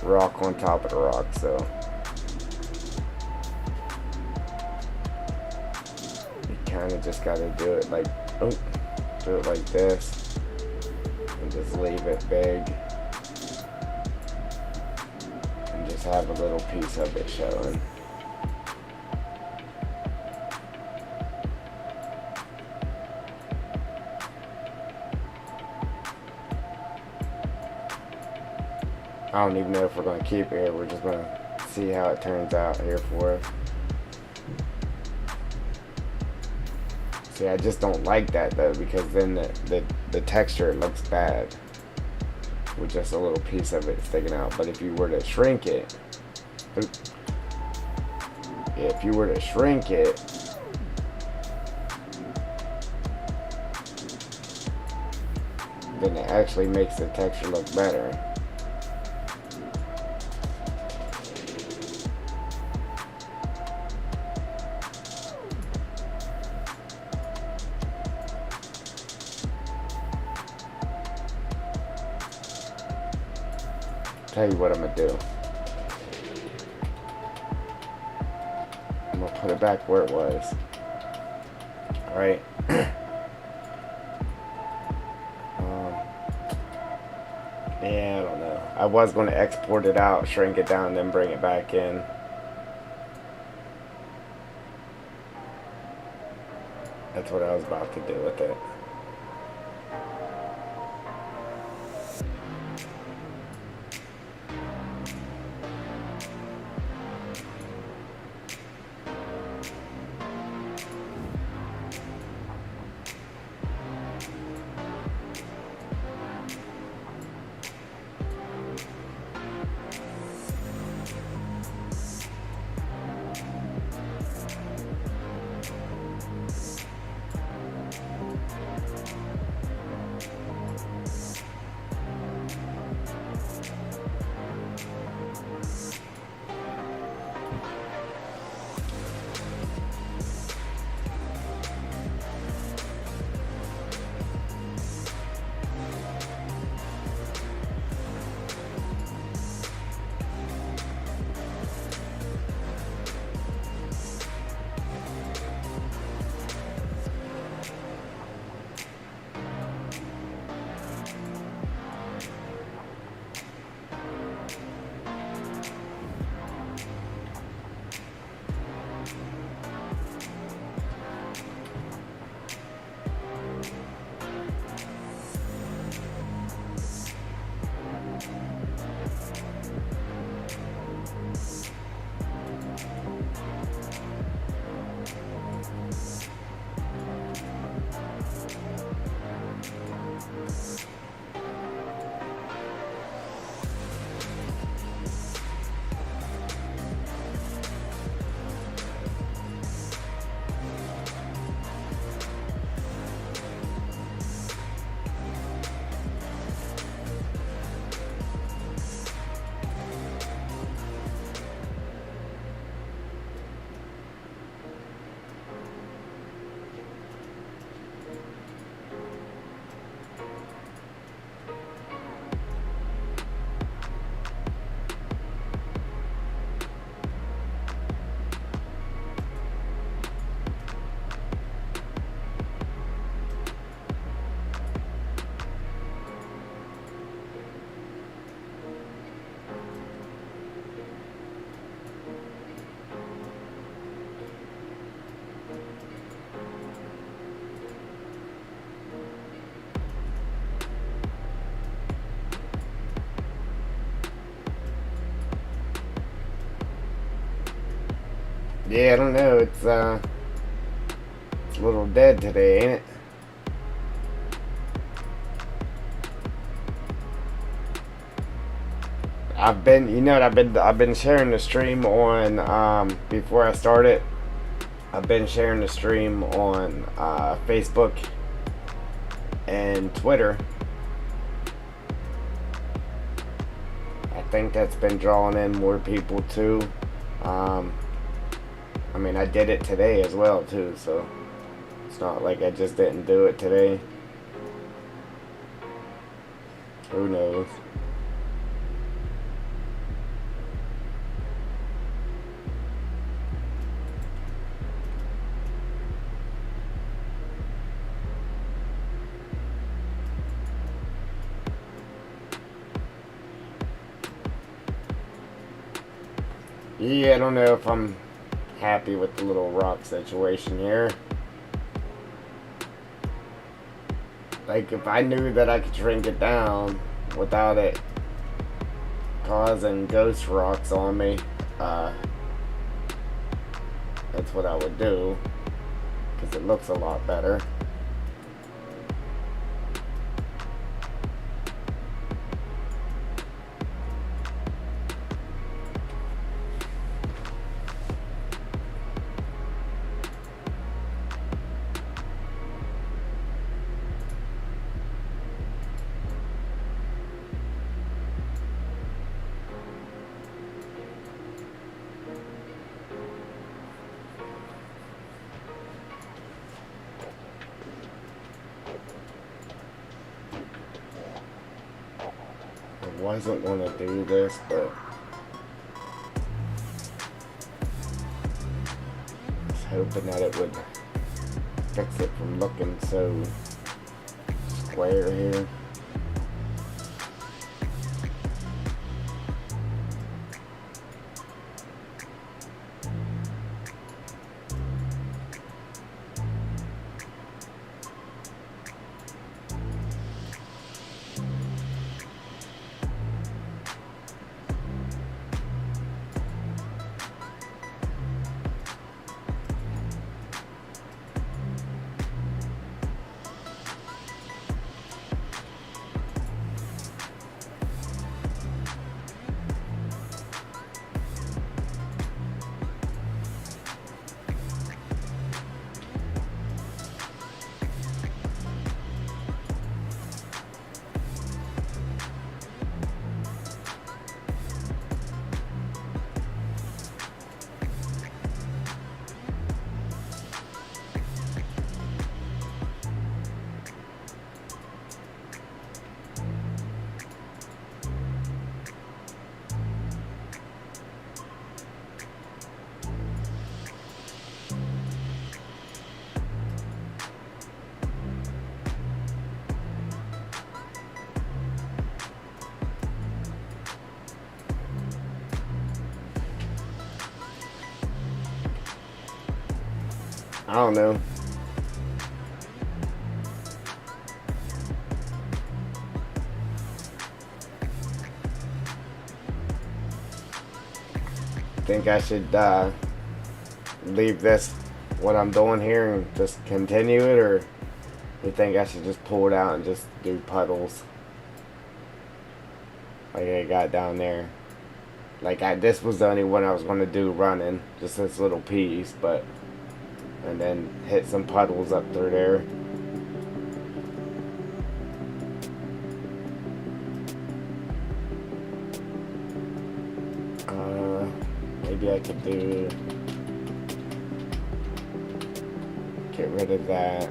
rock on top of the rock. So kind of just gotta do it like, do it like this, and just leave it big, and just have a little piece of it showing. I don't even know if we're gonna keep it here. We're just gonna see how it turns out here for us. See, I just don't like that though, because then the texture looks bad with just a little piece of it sticking out. But if you were to shrink it, then it actually makes the texture look better. Tell you what I'm gonna do. I'm gonna put it back where it was. Alright. Yeah, I don't know. I was gonna export it out, shrink it down, then bring it back in. That's what I was about to do with it. Yeah, I don't know. It's a little dead today, ain't it? You know what, I've been sharing the stream on, before I started, I've been sharing the stream on, Facebook and Twitter. I think that's been drawing in more people too. I mean, I did it today as well too, so it's not like I just didn't do it today. Who knows? Yeah, I don't know if I'm happy with the little rock situation here. Like, if I knew that I could shrink it down without it causing ghost rocks on me, that's what I would do, because it looks a lot better. I wasn't going to do this, but I was hoping that it would fix it from looking so square here. I don't know. Think I should leave this, what I'm doing here, and just continue it, or you think I should just pull it out and just do puddles like I got down there? Like, this was the only one I was going to do running, just this little piece, but, and then hit some puddles up through there. Maybe I could get rid of that,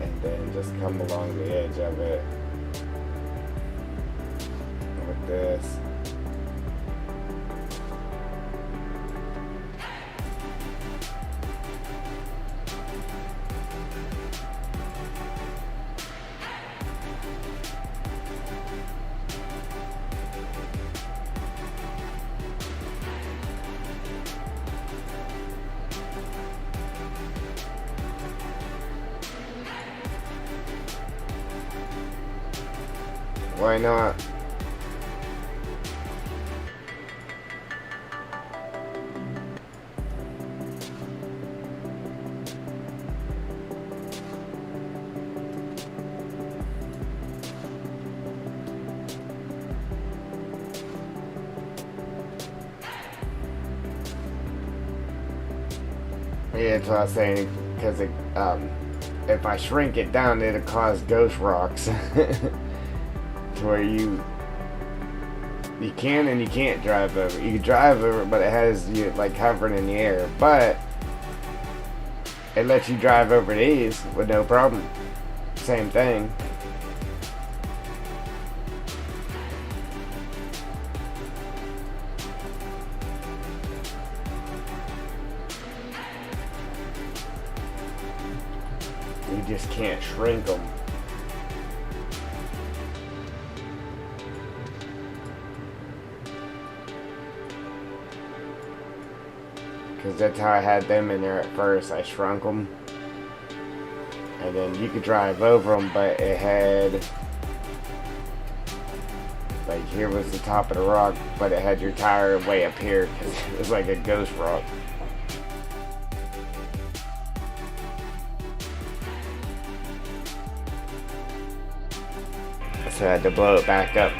and then just come along the edge of it with this. Why not? Yeah, that's what I was saying. Because if I shrink it down, it'll cause ghost rocks. To where you can and you can't drive over. You can drive over it, but it has you like hovering in the air. But it lets you drive over these with no problem. Same thing. You just can't shrink them. Because that's how I had them in there at first. I shrunk them. And then you could drive over them, but it had... Like, here was the top of the rock, but it had your tire way up here, because it was like a ghost rock. So I had to blow it back up.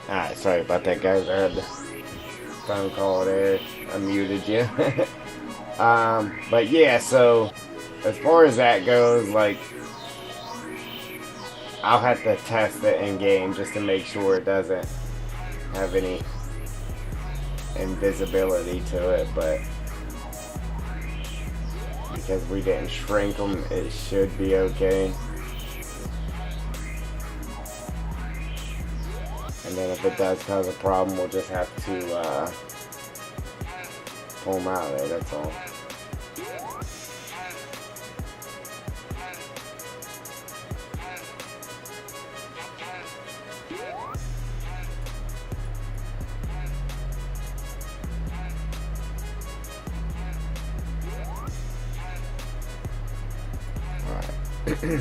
Alright, sorry about that, guys. I had the phone call there. I muted you. But yeah, so as far as that goes, like, I'll have to test it in game just to make sure it doesn't have any invisibility to it, but because we didn't shrink them, it should be okay. And then if it does cause a problem, we'll just have to pull them out of there, that's all. Alright.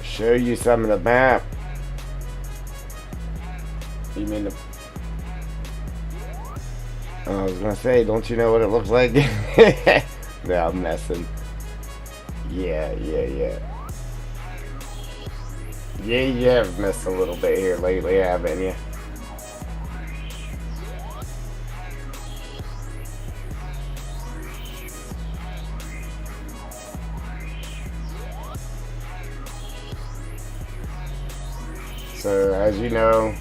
Show you some of the map. You mean the... I was gonna say, don't you know what it looks like? No, I'm messing. Yeah. Yeah, you have missed a little bit here lately, haven't you? So, as you know,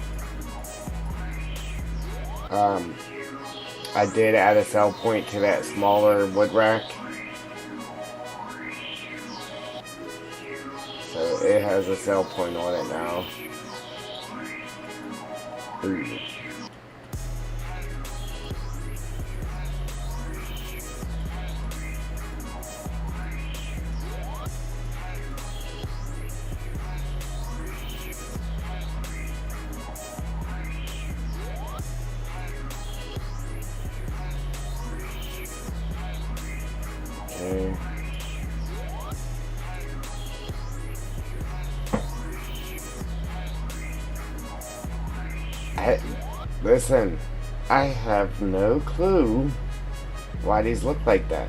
I did add a sell point to that smaller wood rack. So, it has a sell point on it now. Ooh. Listen, I have no clue why these look like that.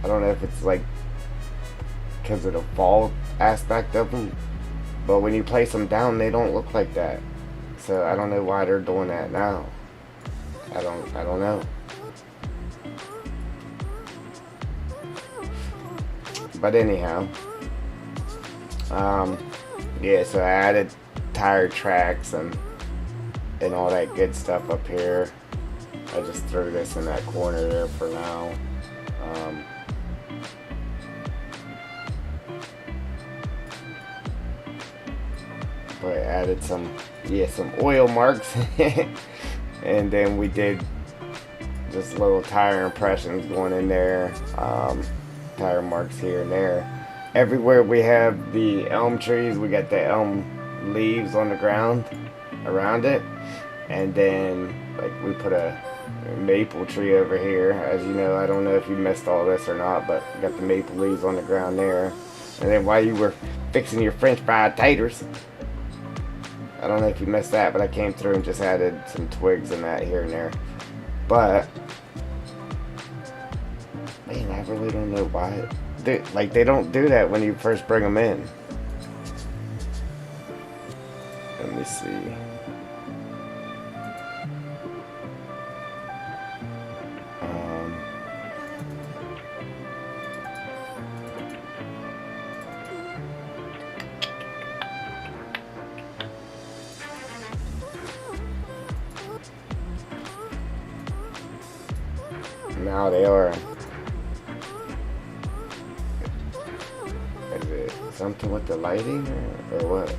I don't know if it's like because of the fall aspect of them, but when you place them down, they don't look like that. So I don't know why they're doing that now. I don't know. But anyhow, yeah, so I added tire tracks and all that good stuff up here. I just threw this in that corner there for now. But I added some oil marks and then we did just little tire impressions going in there, tire marks here and there. Everywhere we have the elm trees, we got the elm leaves on the ground around it, and then like we put a maple tree over here. As you know, I don't know if you missed all this or not, but we got the maple leaves on the ground there. And then while you were fixing your french fry taters, I don't know if you missed that, but I came through and just added some twigs and that here and there. But man, I really don't know why. They don't do that when you first bring them in. Let me see. Now they are. Is it something with the lighting or what?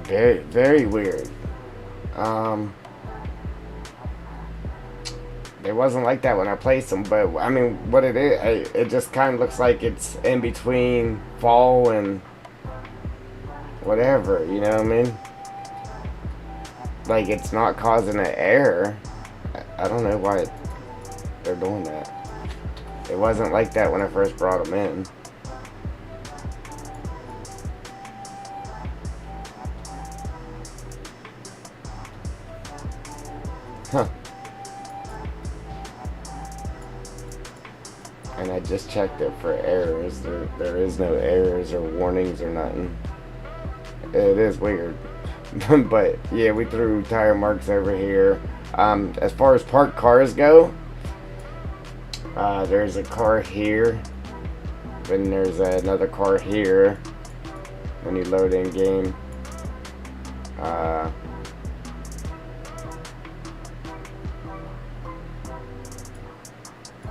Very, very weird. Um, it wasn't like that when I placed them, but I mean, what it is, it just kind of looks like it's in between fall and whatever, you know what I mean? Like, it's not causing an error. I don't know why they're doing that. It wasn't like that when I first brought them in. Huh. And I just checked it for errors. There is no errors or warnings or nothing. It is weird. But yeah, we threw tire marks over here. As far as parked cars go, there's a car here. Then there's another car here when you load in game.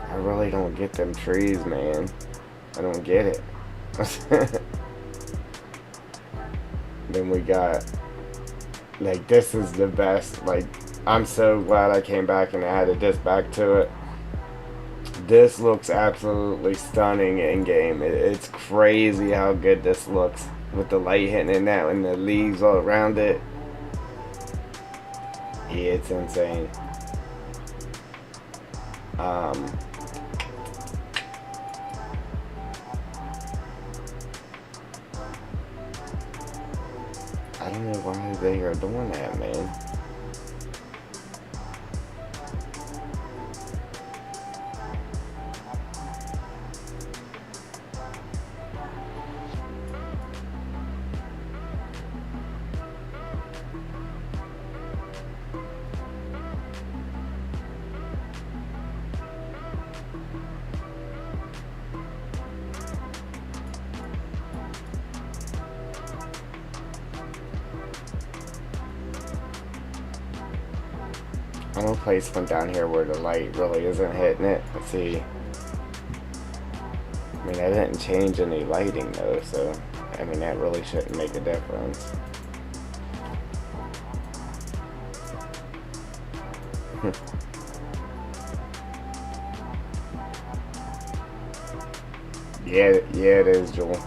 I really don't get them trees, man. I don't get it. Then we got, like, this is the best. Like, I'm so glad I came back and added this back to it. This looks absolutely stunning in game. It's crazy how good this looks with the light hitting in that and the leaves all around it. Yeah, it's insane. I don't know why they are doing that, man. I'm gonna place one down here where the light really isn't hitting it. Let's see. I mean, I didn't change any lighting though, so I mean that really shouldn't make a difference. Yeah, it is, Joel.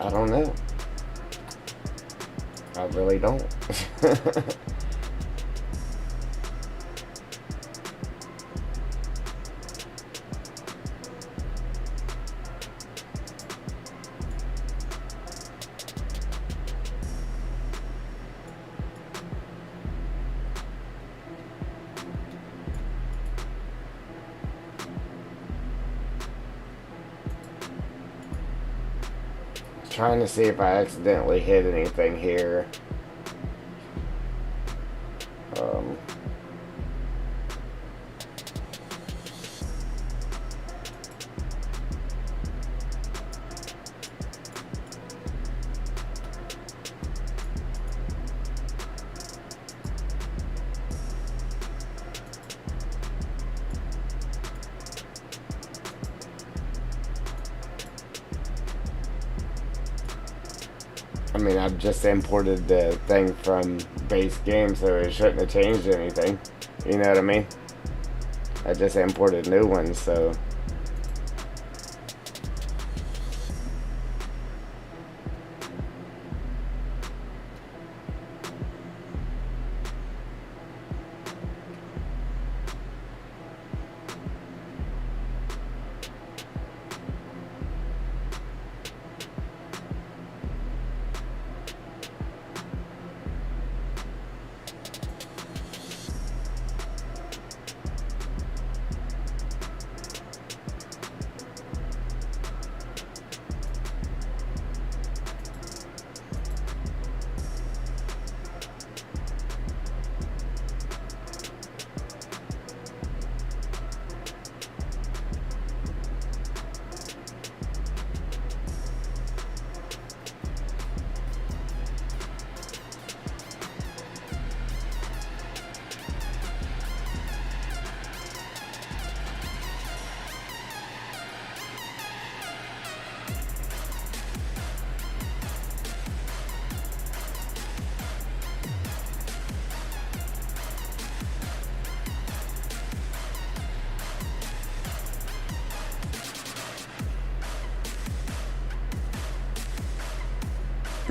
I don't know. I really don't. Trying to see if I accidentally hit anything here. I mean, I've just imported the thing from base game, so it shouldn't have changed anything. You know what I mean? I just imported new ones, so...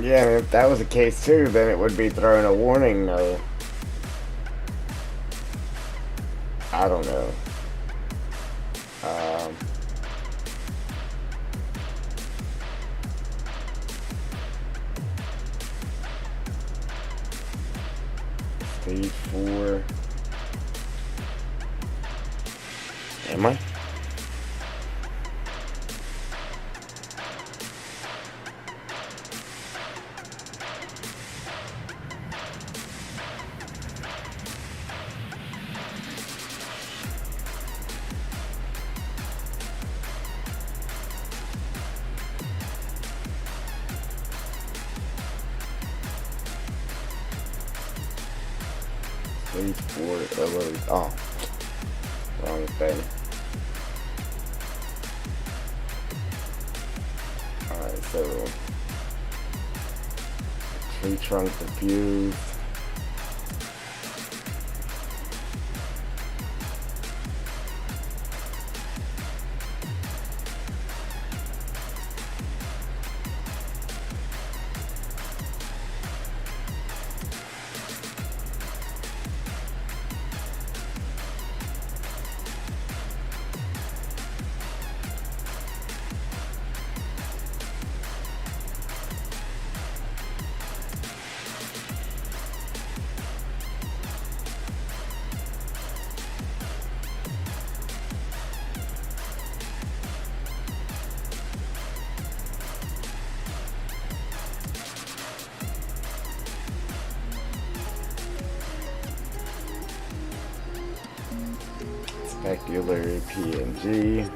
Yeah, and if that was the case too, then it would be throwing a warning though. I don't know. Um, Stage 4. Am I? Stage 4. Oh, wrong thing. Alright, so tree trunk diffused. Specular PNG.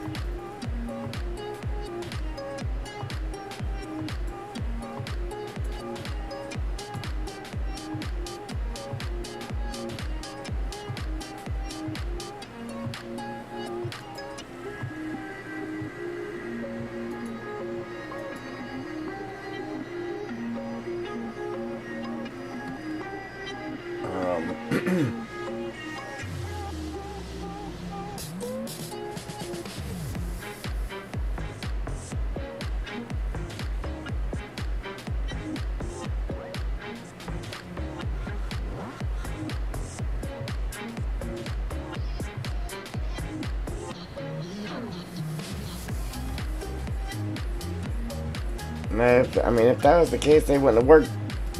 Man, if that was the case, they wouldn't have worked.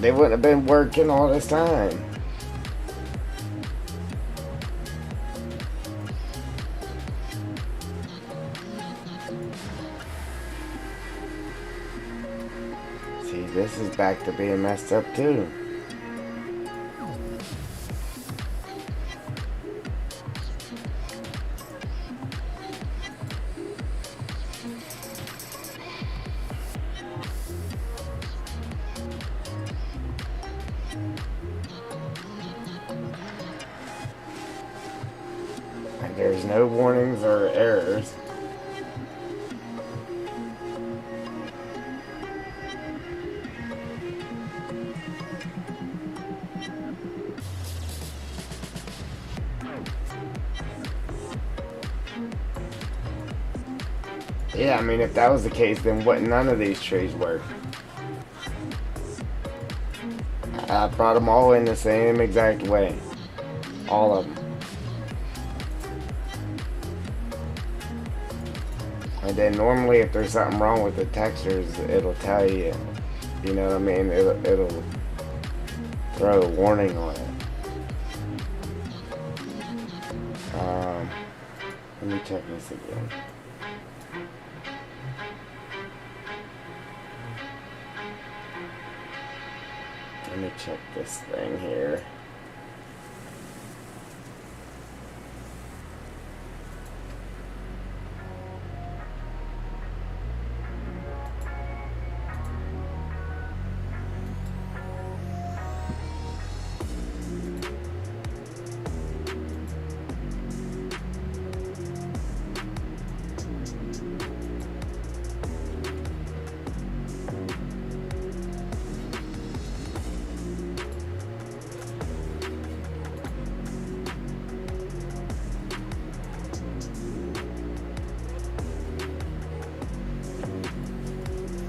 They wouldn't have been working all this time. See, this is back to being messed up too. There's no warnings or errors. Yeah, if that was the case, then wouldn't none of these trees work? I brought them all in the same exact way. All of them. And then normally if there's something wrong with the textures, it'll tell you. You know what I mean? It'll throw a warning on it. Let me check this again. Let me check this thing here.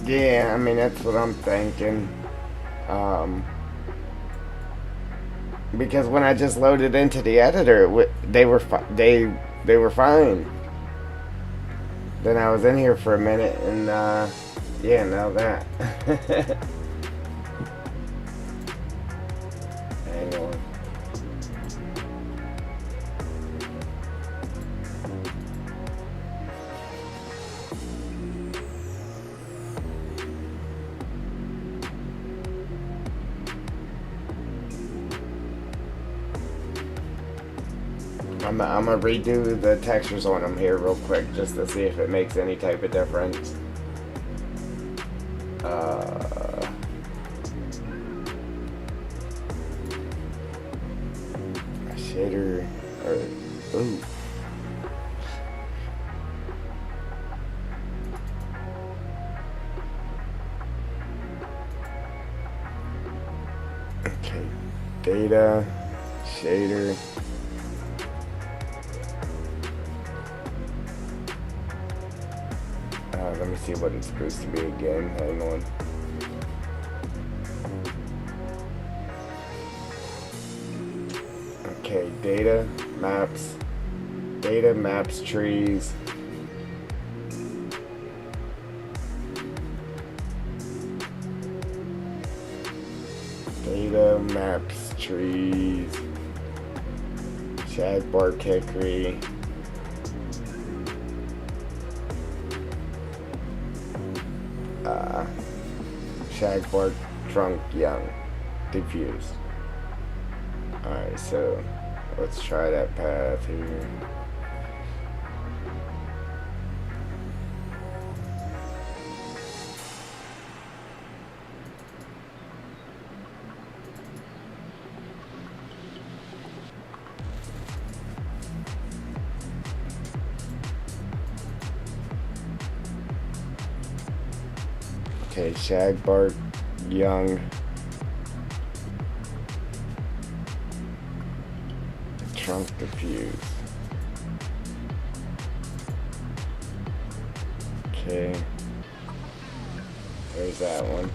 Yeah, that's what I'm thinking. Because when I just loaded into the editor, they were they were fine. Then I was in here for a minute, and yeah, now that. Hang on. I'm gonna redo the textures on them here real quick just to see if it makes any type of difference. Shader or ooh. Okay, data, shader. Let me see what it's supposed to be again. Hang on. Okay, data, maps, trees. Data, maps, trees. Shagbark hickory. Shagbark trunk young diffused. Alright, so let's try that path here. Okay, Shagbark young. Trunk diffuse. Okay. There's that one.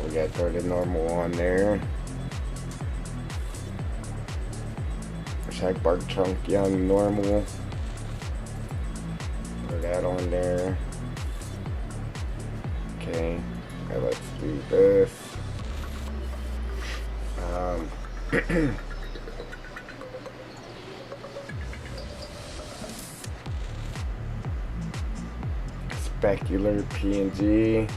We gotta throw the normal on there. Shagbark trunk young normal. Throw that on there. Okay. Now let's do this. Specular PNG.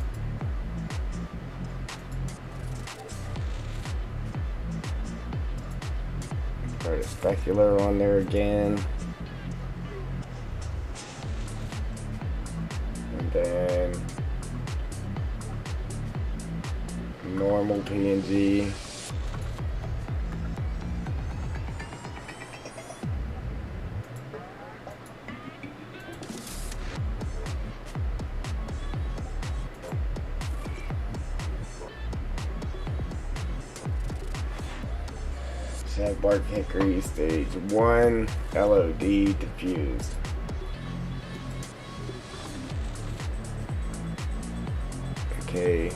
Throw the specular on there again. And then normal PNG. Shagbark hickory stage 1 LOD diffused. Okay.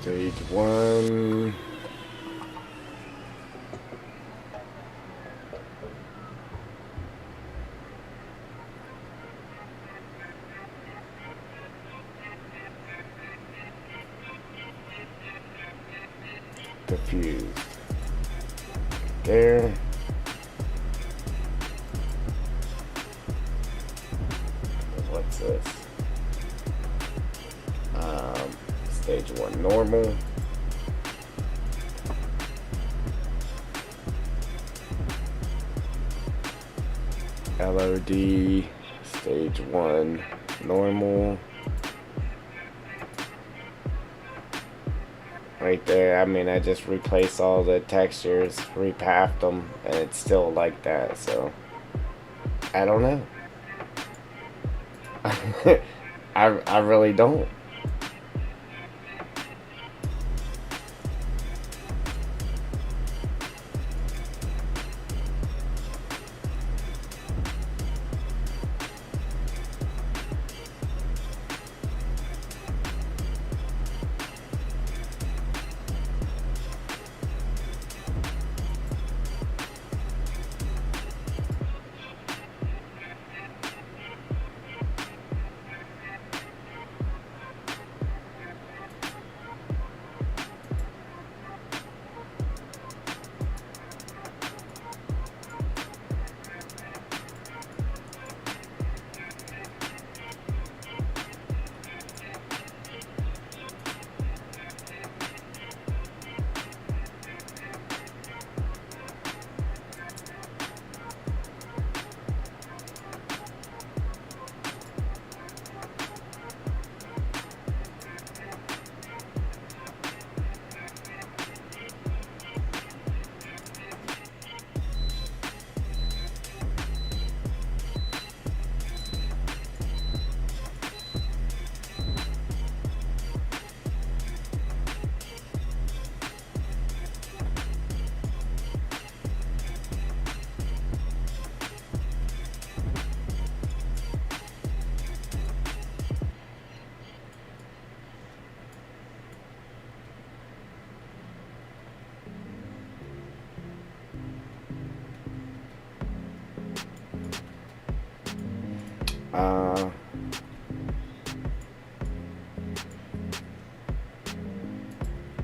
Stage 1. Diffused. There. What's this? Stage 1 normal. LOD stage 1 normal. right there. I mean, I just replaced all the textures, repathed them, and it's still like that. So I don't know. I really don't.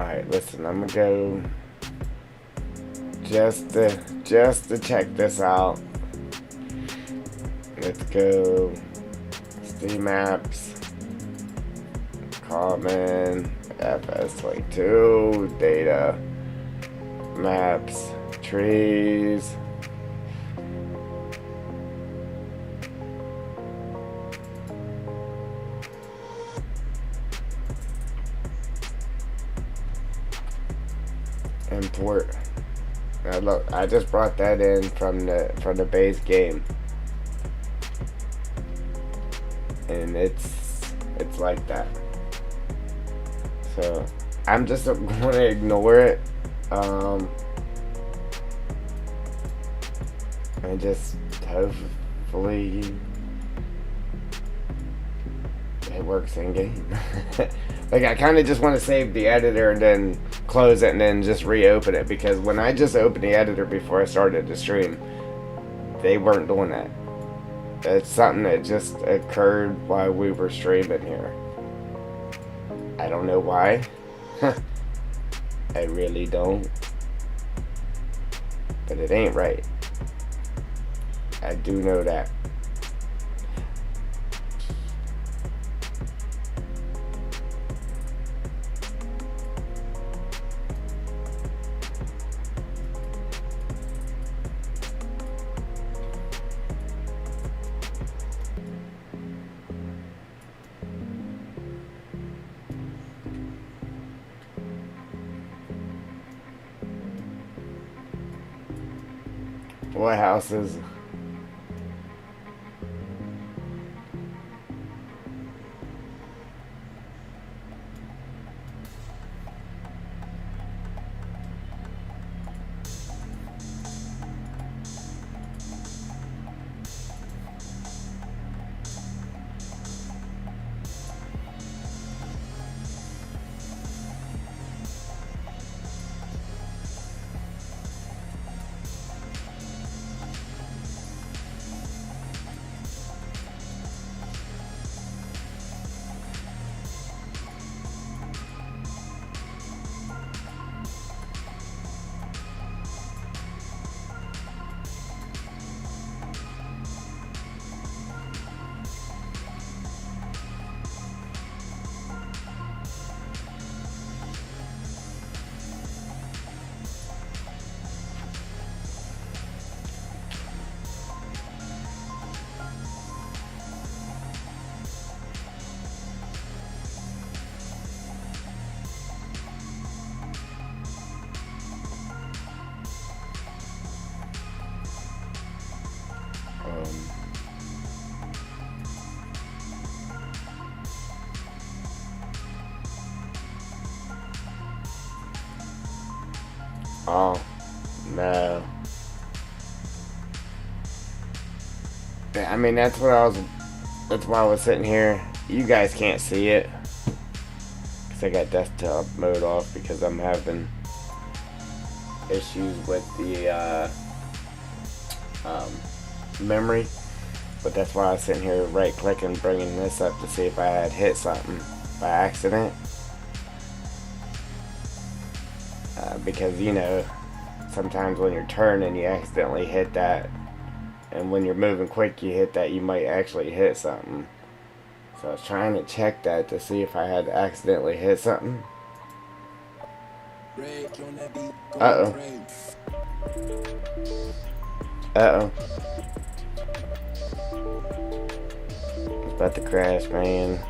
Alright, listen, I'm gonna go just to check this out. Let's go Steam Apps, Common, FS22, Data, Maps, Trees. Import. Now look, I just brought that in from the base game, and it's like that. So I'm just going to ignore it, and just hopefully it works in game. Like, I kind of just want to save the editor and then close it and then just reopen it, because when I just opened the editor before I started the stream, they weren't doing that. It's something that just occurred while we were streaming here. I don't know why. I really don't. But it ain't right. I do know that. What houses? Oh, no. I mean, that's why I was sitting here. You guys can't see it. Because I got desktop mode off because I'm having issues with the memory. But that's why I was sitting here right clicking, bringing this up to see if I had hit something by accident. Because, you know, sometimes when you're turning, you accidentally hit that. And when you're moving quick, you hit that, you might actually hit something. So I was trying to check that to see if I had accidentally hit something. Uh-oh. Uh-oh. It's about to crash, man.